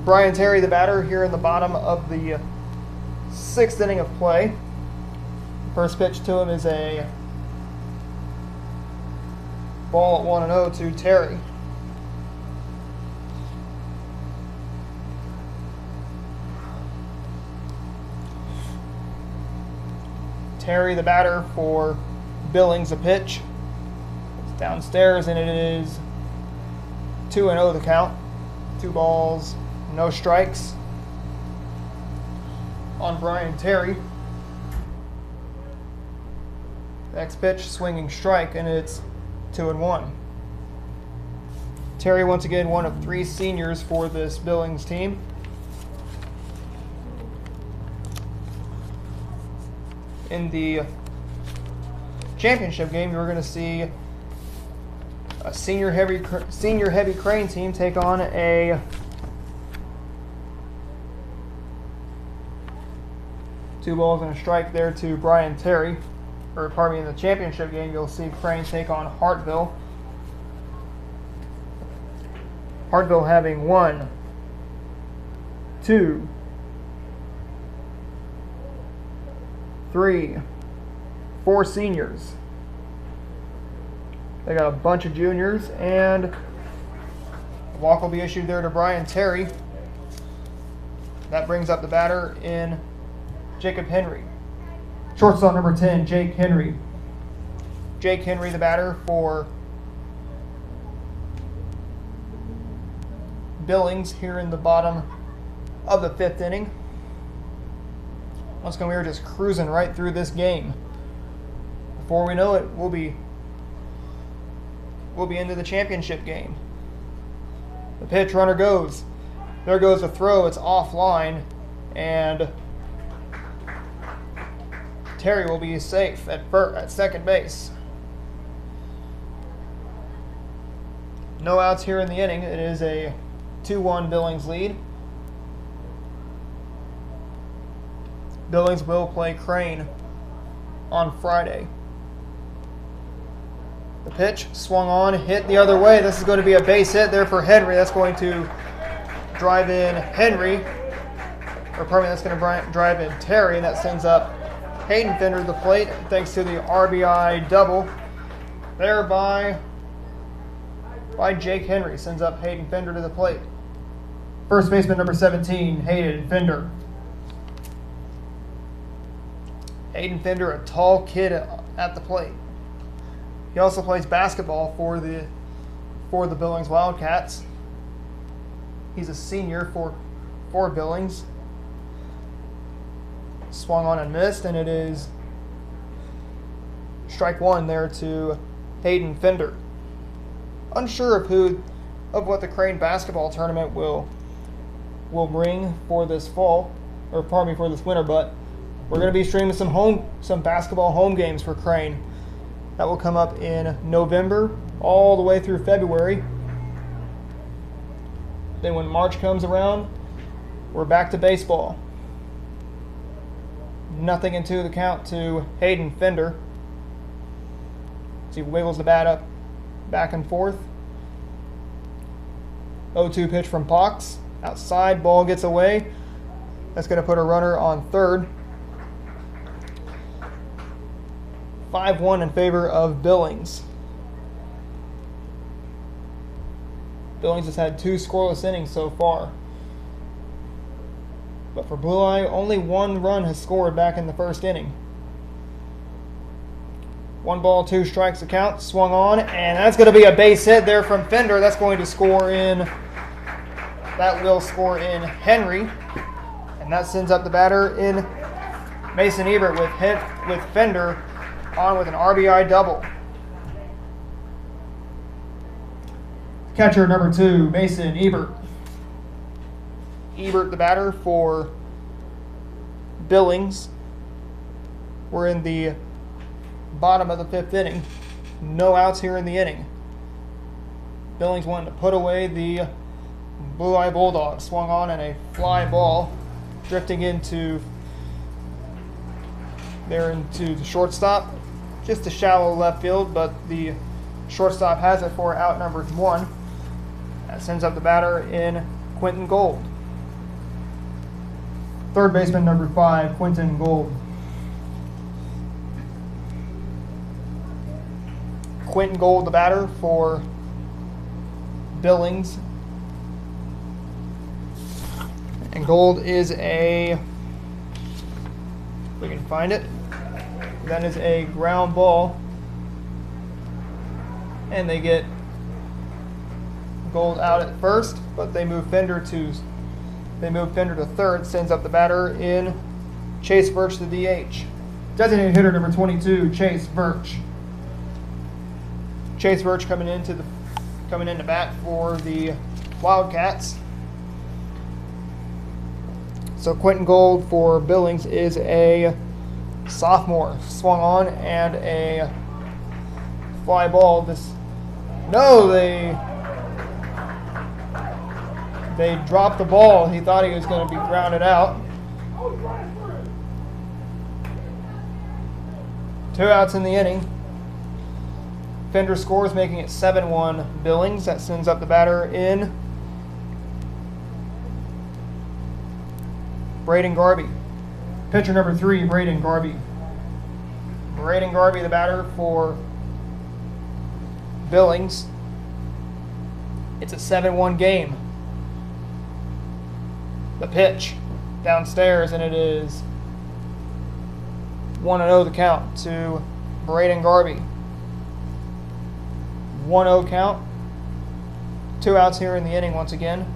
Brian Terry, the batter, here in the bottom of the 6th inning of play. First pitch to him is a ball at 1-0 to Terry. Terry, the batter for Billings, a pitch. It's downstairs, and it is 2-0 the count. 2 balls, no strikes on Brian Terry. Next pitch, swinging strike, and it's 2-1. Terry, once again, one of 3 seniors for this Billings team. In the championship game, you're going to see a senior heavy Crane team take on a 2 balls and a strike there to Brian Terry. Or pardon me, in the championship game, you'll see Crane take on Hartville. Hartville having 1, 2, 3, 4 seniors. They got a bunch of juniors, and a walk will be issued there to Brian Terry. That brings up the batter in Jacob Henry. Shortstop number 10, Jake Henry. Jake Henry, the batter for Billings, here in the bottom of the 5th inning. Once again, we are just cruising right through this game. Before we know it, we'll be into the championship game. The pitch, runner goes. There goes the throw. It's offline, and Terry will be safe at second base. No outs here in the inning. It is a 2-1 Billings lead. Billings will play Crane on Friday. The pitch swung on, hit the other way. This is going to be a base hit there for Henry. That's going to drive in Henry. Or pardon me, that's going to drive in Terry, and that sends up Hayden Fender to the plate, thanks to the RBI double there by Jake Henry. Sends up Hayden Fender to the plate. First baseman number 17, Hayden Fender. Hayden Fender, a tall kid at the plate. He also plays basketball for the Billings Wildcats. He's a senior for Billings. Swung on and missed, and it is strike 1 there to Hayden Fender. Unsure of what the Crane basketball tournament will bring for this fall, or pardon me, for this winter, but we're going to be streaming some basketball home games for Crane. That will come up in November all the way through February. Then when March comes around, We're back to baseball. 0-2 the count to Hayden Fender. He wiggles the bat up back and forth. 0-2 pitch from Pox. Outside, ball gets away. That's going to put a runner on third. 5-1 in favor of Billings. Billings has had 2 scoreless innings so far. But for Blue Eye, only 1 run has scored back in the first inning. 1 ball, 2 strikes the count, swung on, and that's going to be a base hit there from Fender. That's going to score in, that will score in Henry. And that sends up the batter in Mason Ebert with Fender on with an RBI double. Catcher number 2, Mason Ebert. Ebert, the batter for Billings. We're in the bottom of the 5th inning. No outs here in the inning. Billings wanted to put away the Blue Eye Bulldogs. Swung on and a fly ball drifting into the shortstop. Just a shallow left field, but the shortstop has it for out number 1. That sends up the batter in Quentin Gold. Third baseman number 5, Quentin Gold. Quentin Gold, the batter for Billings. And Gold is if we can find it, that is a ground ball. And they get Gold out at first, but they move Fender to third, sends up the batter in Chase Virch, the DH. Designated hitter number 22, Chase Virch. Chase Virch coming into bat for the Wildcats. So Quentin Gold for Billings is a sophomore. Swung on and a fly ball. They dropped the ball. He thought he was going to be grounded out. 2 outs in the inning. Fender scores, making it 7-1 Billings. That sends up the batter in Brayden Garvey. Pitcher number 3, Brayden Garvey. Brayden Garvey, the batter for Billings. It's a 7-1 game. The pitch downstairs, and it is 1-0 the count to Brayden Garvey. 1-0 count. 2 outs here in the inning once again.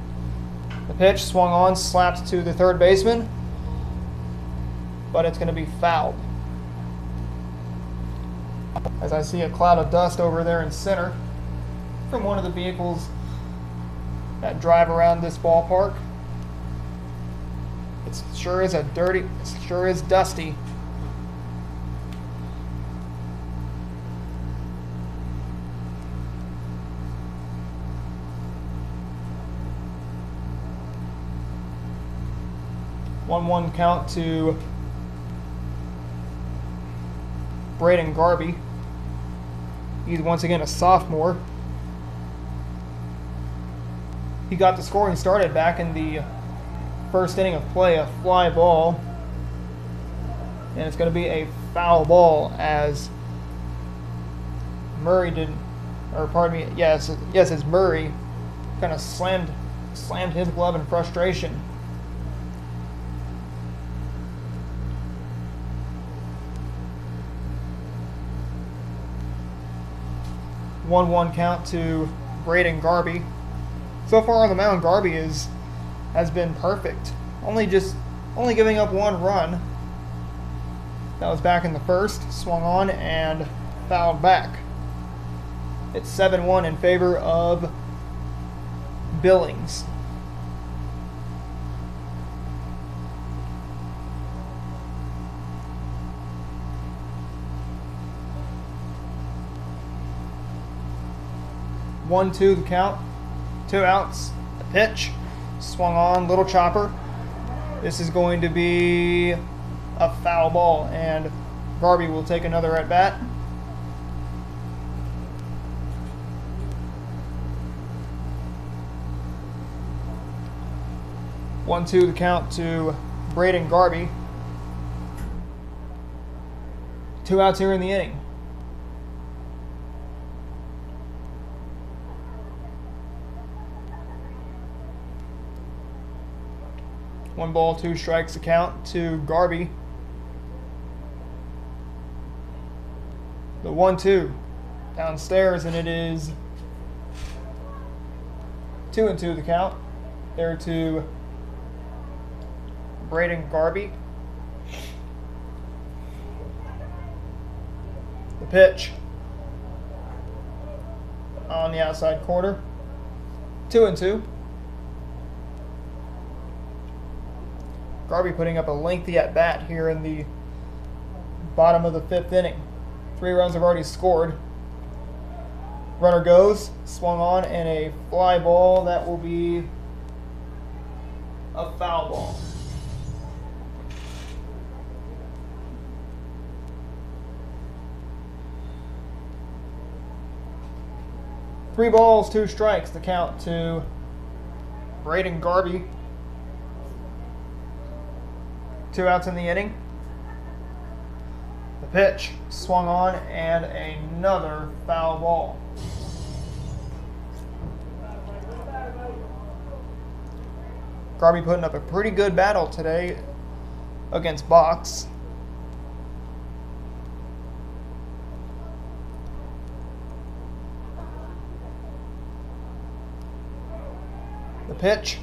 The pitch swung on, slapped to the third baseman, but it's going to be fouled. As I see a cloud of dust over there in center from one of the vehicles that drive around this ballpark. It sure is dusty. One count to Brayden Garvey. He's once again a sophomore. He got the scoring started back in the first inning of play, a fly ball. And it's going to be a foul ball as Murray as Murray kind of slammed his glove in frustration. 1-1 count to Brayden Garvey. So far on the mound, Garvey has been perfect. Only giving up 1 run. That was back in the first. Swung on and fouled back. It's 7-1 in favor of Billings. One, 2 the count. 2 outs. The pitch. Swung on. Little chopper. This is going to be a foul ball, and Garvey will take another at bat. One, two, the count to Brayden Garvey. 2 outs here in the inning. One ball, 2 strikes, the count to Garvey. The 1-2 downstairs, and it is 2-2 the count. There to Brayden Garvey. The pitch on the outside corner. 2-2. Garvey putting up a lengthy at bat here in the bottom of the 5th inning. 3 runs have already scored. Runner goes, swung on, and a fly ball. That will be a foul ball. Three balls, 2 strikes, the count to Brayden Garvey. 2 outs in the inning. The pitch swung on, and another foul ball. Garvey putting up a pretty good battle today against Box. The pitch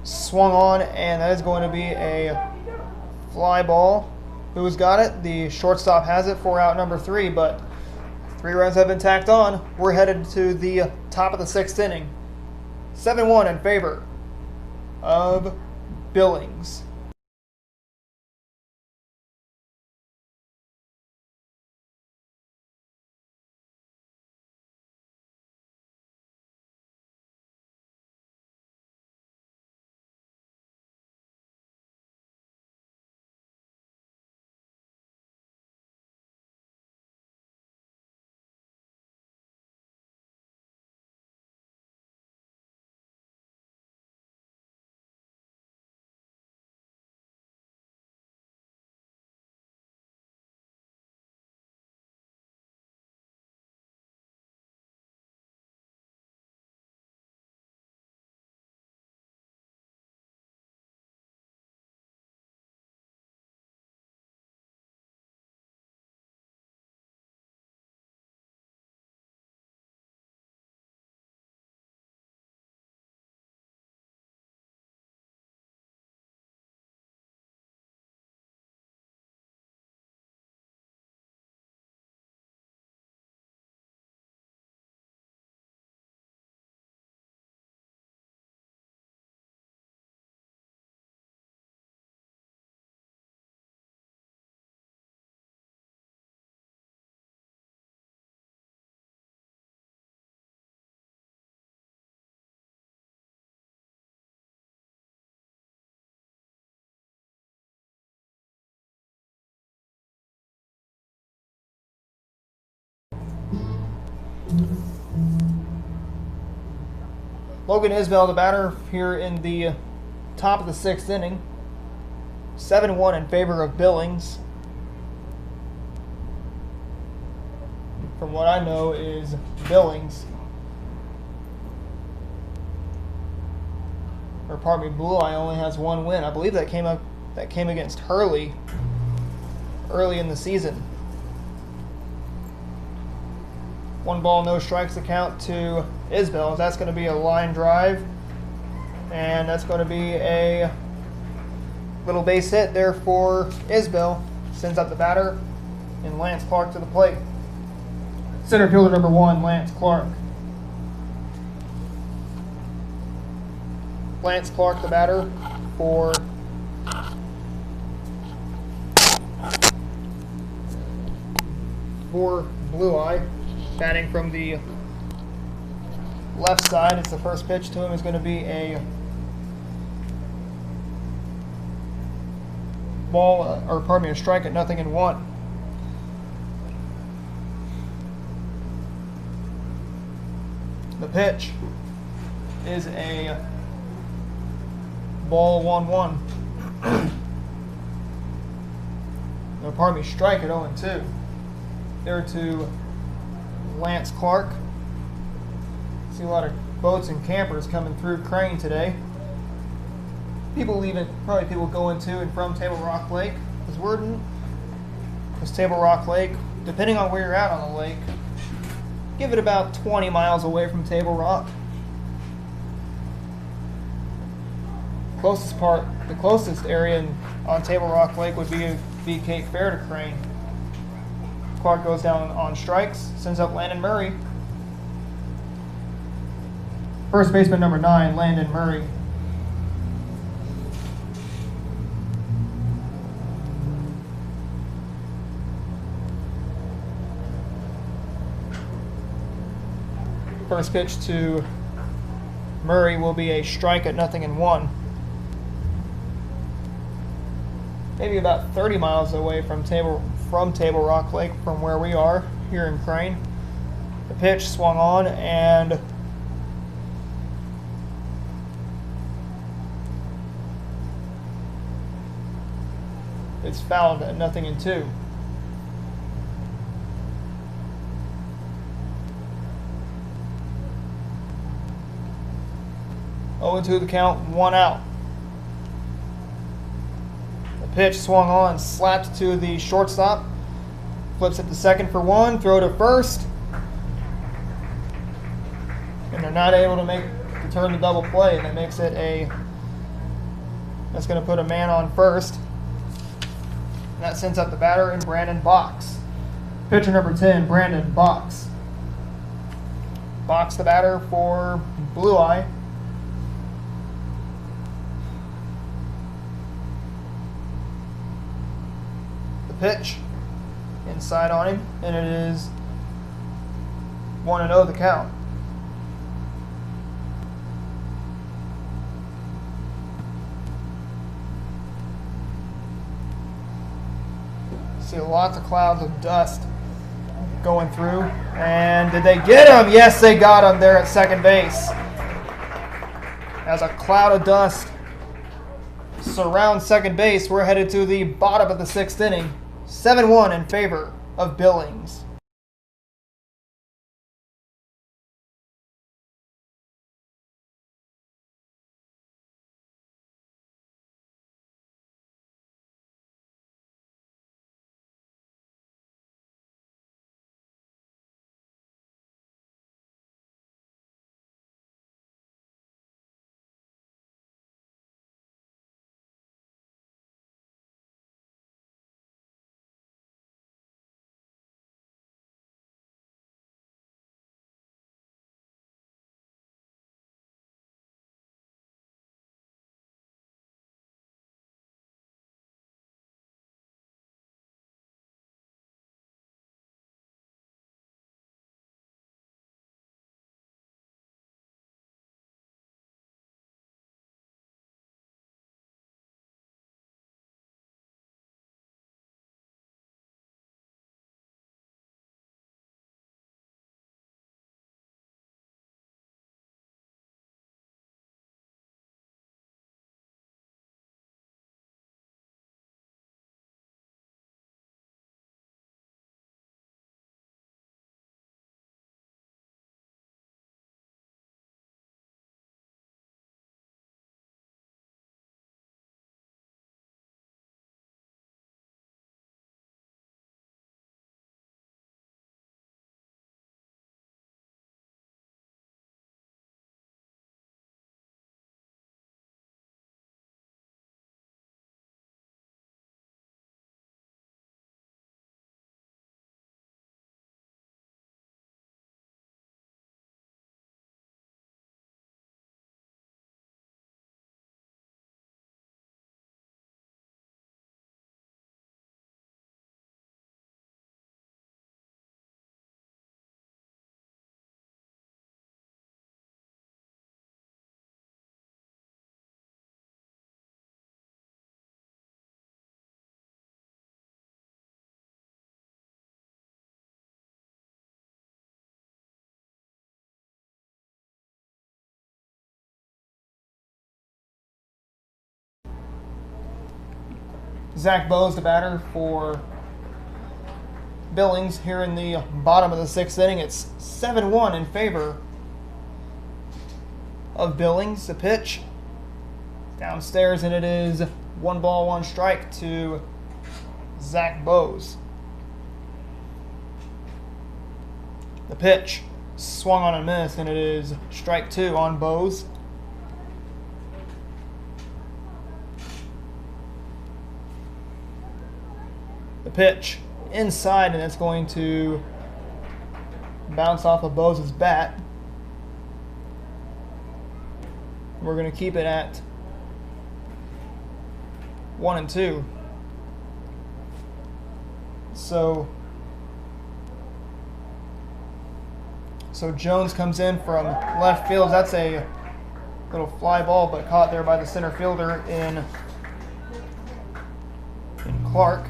swung on, and that is going to be a fly ball. Who's got it? The shortstop has it for out number 3, but 3 runs have been tacked on. We're headed to the top of the 6th inning. 7-1 in favor of Billings. Logan Isbell, the batter, here in the top of the 6th inning. 7-1 in favor of Billings. From what I know is Billings, or pardon me, Blue Eye only has 1 win. I believe that came against Hurley early in the season. 1 ball, no strikes, the count to Isbell. That's going to be a line drive, and that's going to be a little base hit there for Isbell. Sends up the batter, and Lance Clark to the plate. Center fielder number 1, Lance Clark. Lance Clark, the batter, for Blue Eye. Batting from the left side, it's the first pitch to him is going to be a ball, or pardon me, a strike at 0-1. The pitch is a ball 1-1. No, pardon me, strike at 0-2. There to Lance Clark. See a lot of boats and campers coming through Crane today. Probably people going to and from Table Rock Lake. Because Table Rock Lake, depending on where you're at on the lake, give it about 20 miles away from Table Rock. The closest area on Table Rock Lake would be Cape Fair to Crane. Clark goes down on strikes, sends up Landon Murray. First baseman number 9, Landon Murray. First pitch to Murray will be a strike at 0-1. Maybe about 30 miles away from Table Rock Lake from where we are here in Crane. The pitch swung on and it's fouled at 0-2. Oh, 2 the count, 1 out. The pitch swung on, slapped to the shortstop, flips it to second for 1, throw to first, and they're not able to turn the double play. That makes it that's going to put a man on first. And that sends up the batter in Brandon Box. Pitcher number 10, Brandon Box. Box the batter for Blue Eye. Pitch inside on him, and it is 1-0 the count. See lots of clouds of dust going through, and did they get him? Yes, they got him there at second base. As a cloud of dust surrounds second base, we're headed to the bottom of the 6th inning. 7-1 in favor of Billings. Zach Bowes, the batter for Billings, here in the bottom of the 6th inning. It's 7-1 in favor of Billings. The pitch downstairs, and it is 1 ball, 1 strike to Zach Bowes. The pitch swung on and missed, and it is strike 2 on Bowes. The pitch inside, and it's going to bounce off of Bowes' bat. We're going to keep it at 1-2. So Jones comes in from left field. That's a little fly ball, but caught there by the center fielder in Clark.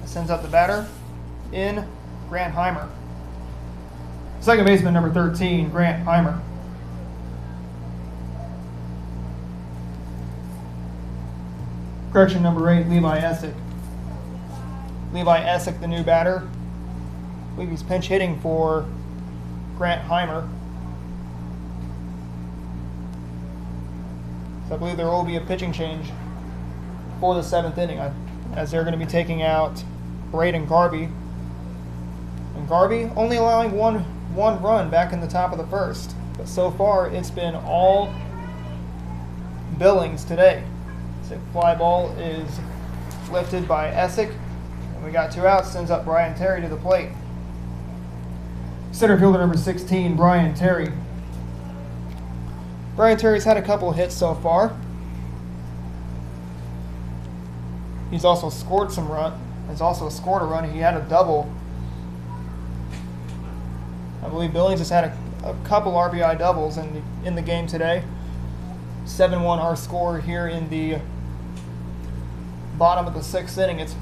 Sends up the batter in Grant Heimer. Second baseman number 13, Grant Heimer. Correction, number 8, Levi Essick. Levi Essick, the new batter. I believe he's pinch hitting for Grant Heimer. So I believe there will be a pitching change for the 7th inning, as they're going to be taking out Brayden Garvey. And Garvey only allowing one run back in the top of the 1st. But so far, it's been all Billings today. So fly ball is lifted by Essick. And we got 2 outs, sends up Brian Terry to the plate. Center fielder number 16, Brian Terry. Brian Terry's had a couple hits so far. He's also scored some run. He's also scored a run. He had a double. I believe Billings has had a couple RBI doubles in the game today. 7-1 our score here in the bottom of the 6th inning. It's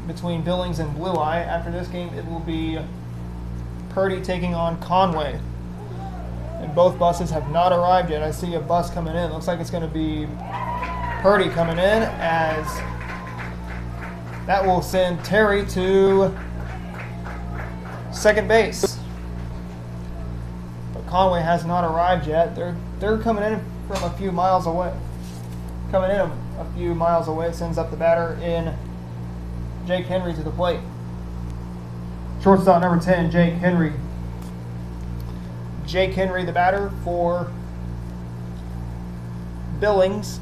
between Billings and Blue Eye. After this game, it will be Purdy taking on Conway. And both buses have not arrived yet. I see a bus coming in. Looks like it's going to be Purdy coming in, as that will send Terry to second base. But Conway has not arrived yet. They're coming in from a few miles away. Sends up the batter in Jake Henry to the plate. Shortstop number 10, Jake Henry. Jake Henry, the batter for Billings.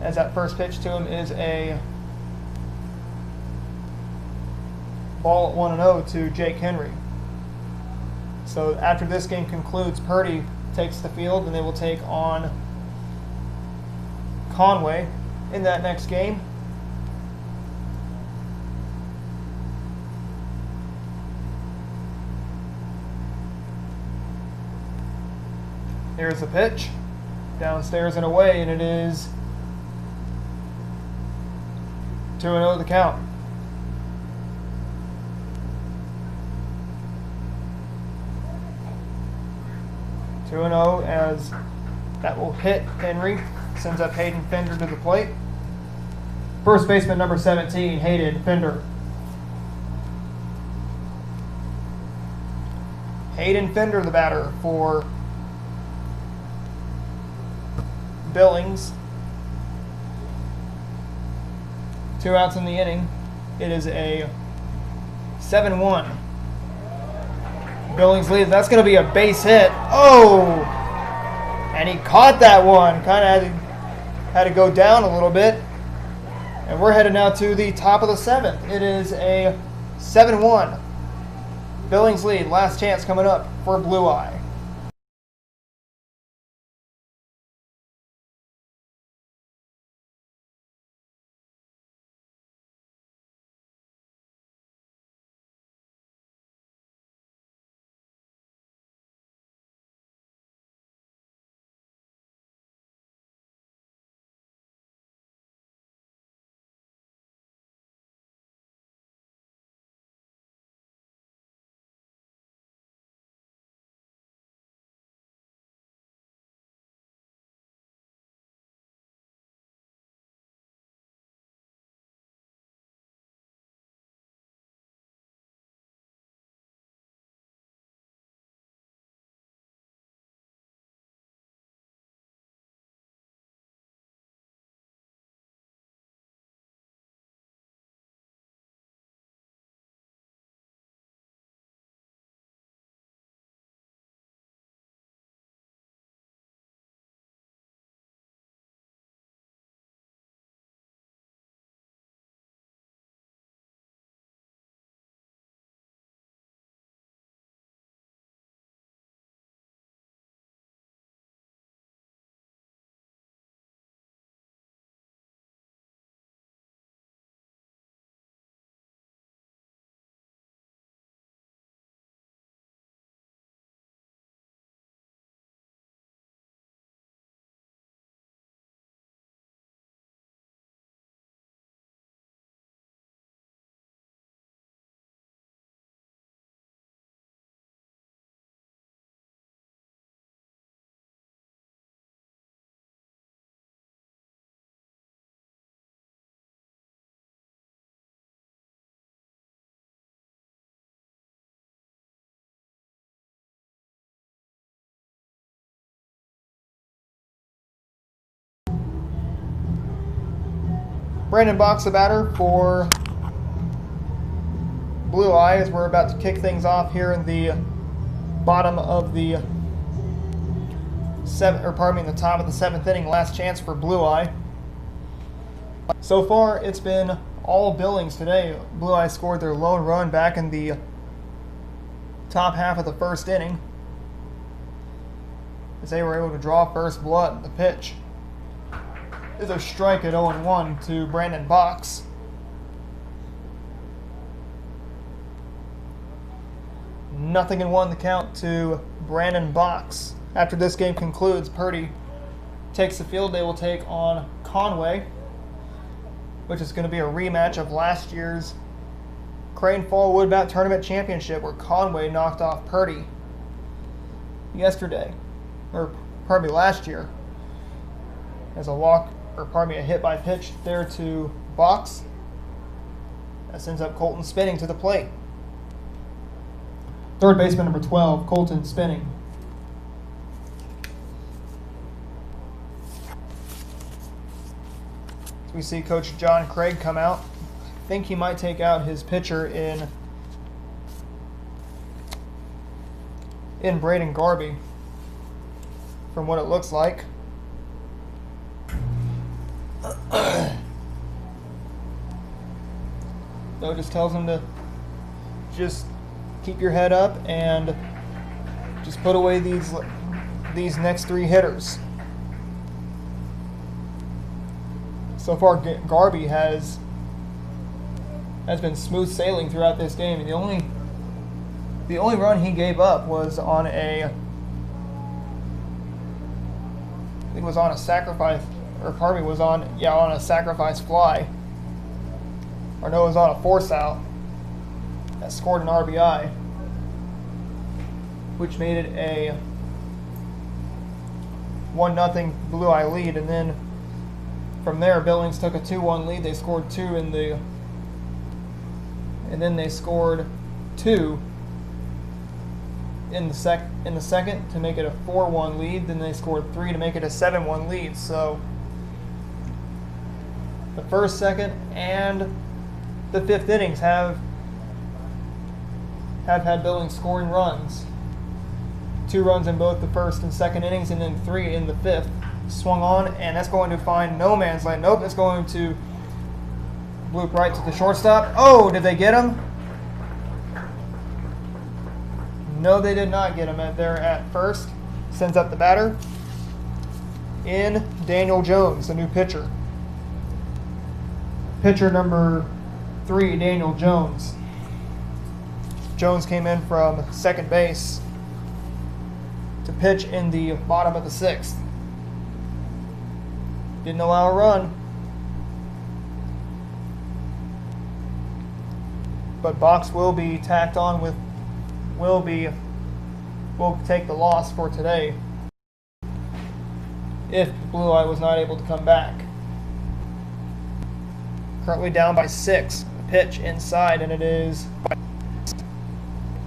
As that first pitch to him is a ball at 1-0 to Jake Henry. So after this game concludes, Purdy takes the field, and they will take on Conway in that next game. Here's the pitch, downstairs and away, and it is 2-0 the count. As that will hit Henry, sends up Hayden Fender to the plate. First baseman number 17, Hayden Fender. Hayden Fender, the batter for Billings. 2 outs in the inning. It is a 7-1 Billings lead. That's going to be a base hit. Oh! And he caught that one. Kind of had to go down a little bit. And we're headed now to the top of the 7th. It is a 7-1 Billings lead. Last chance coming up for Blue Eye. Brandon Box, the batter for Blue Eye, as we're about to kick things off here in the bottom of the the top of the 7th inning. Last chance for Blue Eye. So far, it's been all Billings today. Blue Eye scored their lone run back in the top half of the 1st inning, as they were able to draw first blood. The pitch is a strike at 0-1 to Brandon Box. Nothing in 1 the count to Brandon Box. After this game concludes, Purdy takes the field. They will take on Conway, which is going to be a rematch of last year's Crane Fall Wood Bat Tournament Championship, where Conway knocked off Purdy yesterday, or pardon me, last year, as a hit by pitch there to Box. That sends up Colton spinning to the plate. Third baseman number 12, Colton spinning. We see Coach John Craig come out. I think he might take out his pitcher in Brayden Garvey, from what it looks like. So it just tells him to just keep your head up and just put away these next 3 hitters. So far, Garvey has been smooth sailing throughout this game. And the only run he gave up was on I think it was on a sacrifice, or Garvey was on a sacrifice fly. Or no, it was on a force out that scored an RBI, which made it a 1-0 Blue Eye lead. And then from there, Billings took a 2-1 lead. They scored 2 and then they scored 2 in the second to make it a 4-1 lead. Then they scored 3 to make it a 7-1 lead. So the 1st, 2nd, and the 5th innings have had Billings scoring runs. 2 runs in both the 1st and 2nd innings, and then 3 in the 5th. Swung on, and that's going to find no man's land. Nope, it's going to loop right to the shortstop. Oh, did they get him? No, they did not get him there at first. Sends up the batter in Daniel Jones, the new pitcher. Pitcher number 3, Daniel Jones. Jones came in from second base to pitch in the bottom of the 6th. Didn't allow a run, but Box will be tacked on with will take the loss for today if Blue Eye was not able to come back. Currently down by 6. The pitch inside, and it is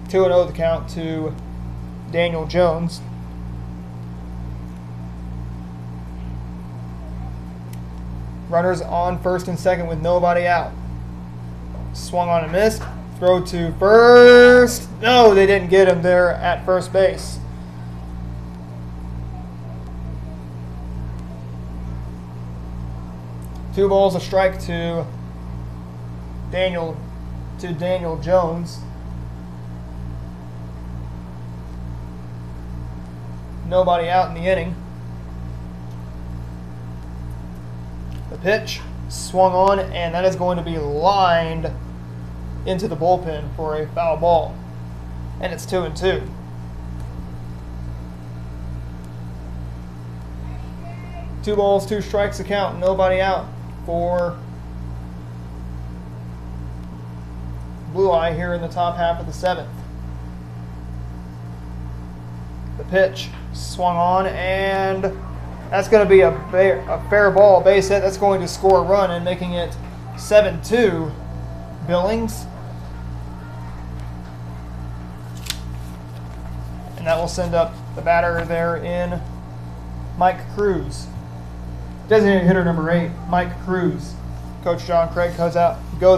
2-0 the count to Daniel Jones. Runners on 1st and 2nd with nobody out. Swung on and missed. Throw to first. No, they didn't get him there at first base. Two balls, a strike to Daniel Jones. Nobody out in the inning. The pitch swung on, and that is going to be lined into the bullpen for a foul ball. And it's 2-2. Two balls, 2 strikes, a count, nobody out for Blue Eye here in the top half of the 7th. The pitch swung on, and that's going to be a fair ball, base hit. That's going to score a run and making it 7-2 Billings. And that will send up the batter there in Mike Cruz. Designated hitter number 8, Mike Cruz, Coach John Craig goes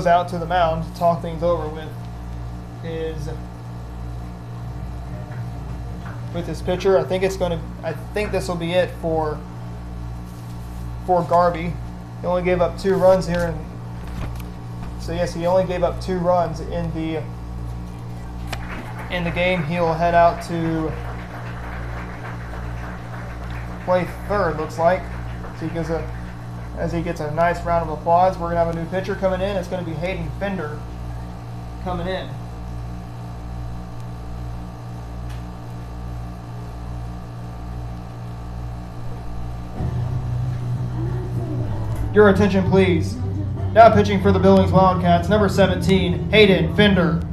out to the mound to talk things over with his pitcher. I think this will be it for Garvey. He only gave up 2 runs here, so yes, he only gave up 2 runs in the game. He'll head out to play third, looks like. So as he gets a nice round of applause. We're gonna have a new pitcher coming in. It's gonna be Hayden Fender coming in. Your attention, please. Now pitching for the Billings Wildcats, number 17, Hayden Fender.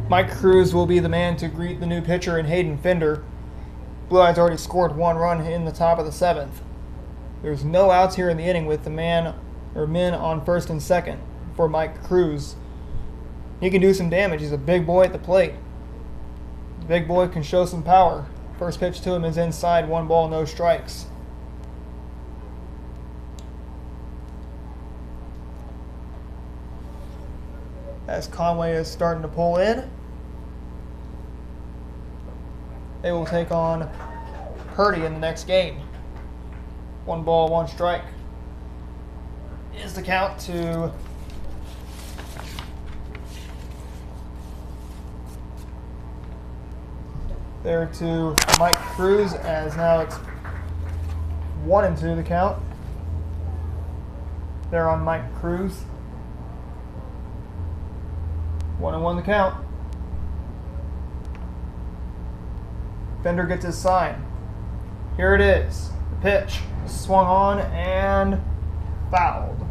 Mike Cruz will be the man to greet the new pitcher in Hayden Fender. Blue Eyes already scored 1 run in the top of the 7th. There's no outs here in the inning with the men on first and second for Mike Cruz. He can do some damage. He's a big boy at the plate. The big boy can show some power. First pitch to him is inside, 1 ball, no strikes. As Conway is starting to pull in, they will take on Purdy in the next game. 1 ball, 1 strike is the count to there to Mike Cruz, as now it's 1-2 the count. There on Mike Cruz. 1-1 the count. Fender gets his sign. Here it is. The pitch swung on and fouled.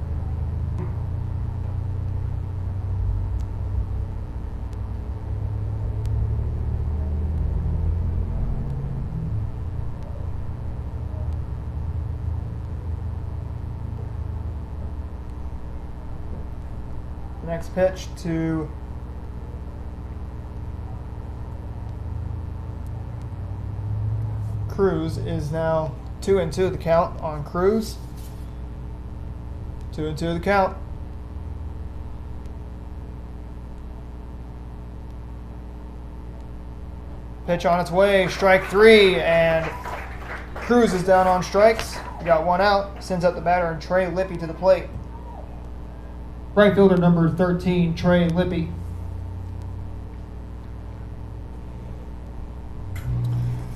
The next pitch to Cruz is now 2-2 the count on Cruz. 2-2 the count. Pitch on its way, strike 3, and Cruz is down on strikes. He got 1 out, sends up the batter, and Trey Lippy to the plate. Right fielder number 13, Trey Lippy.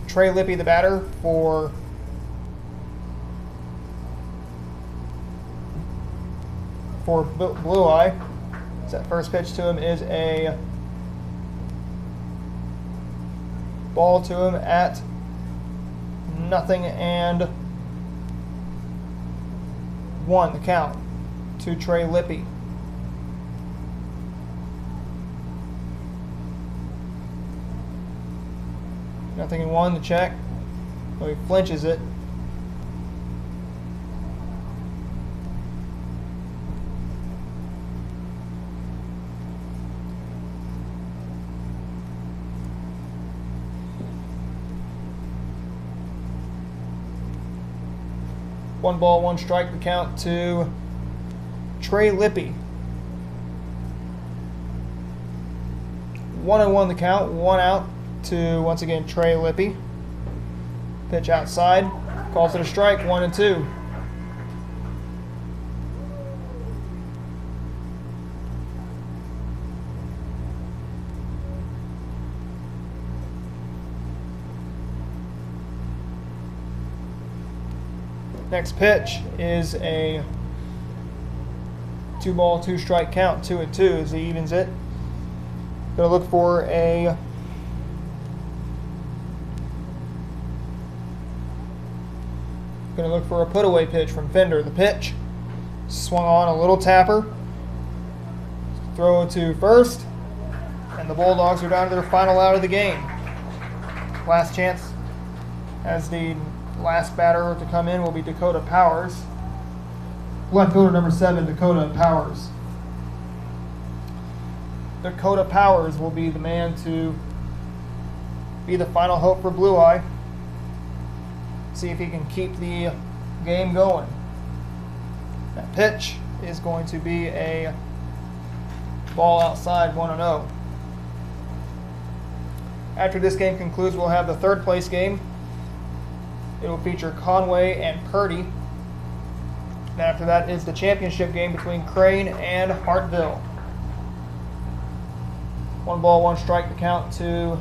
Trey Lippy, the batter for for Blue Eye. So that first pitch to him is a ball to him at 0-1 the count to Trey Lippy. Nothing in 1 to check. So he flinches it. One ball, one strike, the count to Trey Lippy. 1-1 the count, 1 out to, once again, Trey Lippy. Pitch outside, calls it a strike, 1-2. Next pitch is a 2-ball, 2-strike count, 2-2 as he evens it. Gonna look for a put-away pitch from Fender. The pitch swung on, a little tapper. Throw to first, and the Bulldogs are down to their final out of the game. Last chance as the last batter to come in will be Dakota Powers. Left fielder number 7, Dakota Powers. Dakota Powers will be the man to be the final hope for Blue Eye. See if he can keep the game going. That pitch is going to be a ball outside, 1-0. After this game concludes, we'll have the third place game. It will feature Conway and Purdy. And after that is the championship game between Crane and Hartville. 1 ball, 1 strike to count to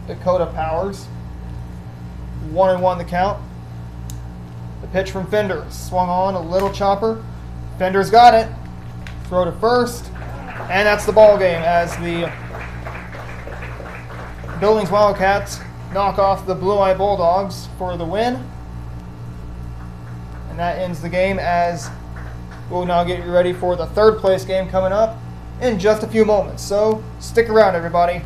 Dakota Powers. 1-1 the count. The pitch from Fender swung on, a little chopper. Fender's got it. Throw to first, and that's the ball game as the Billings Wildcats knock off the Blue Eye Bulldogs for the win. And that ends the game as we'll now get you ready for the third place game coming up in just a few moments. So stick around, everybody.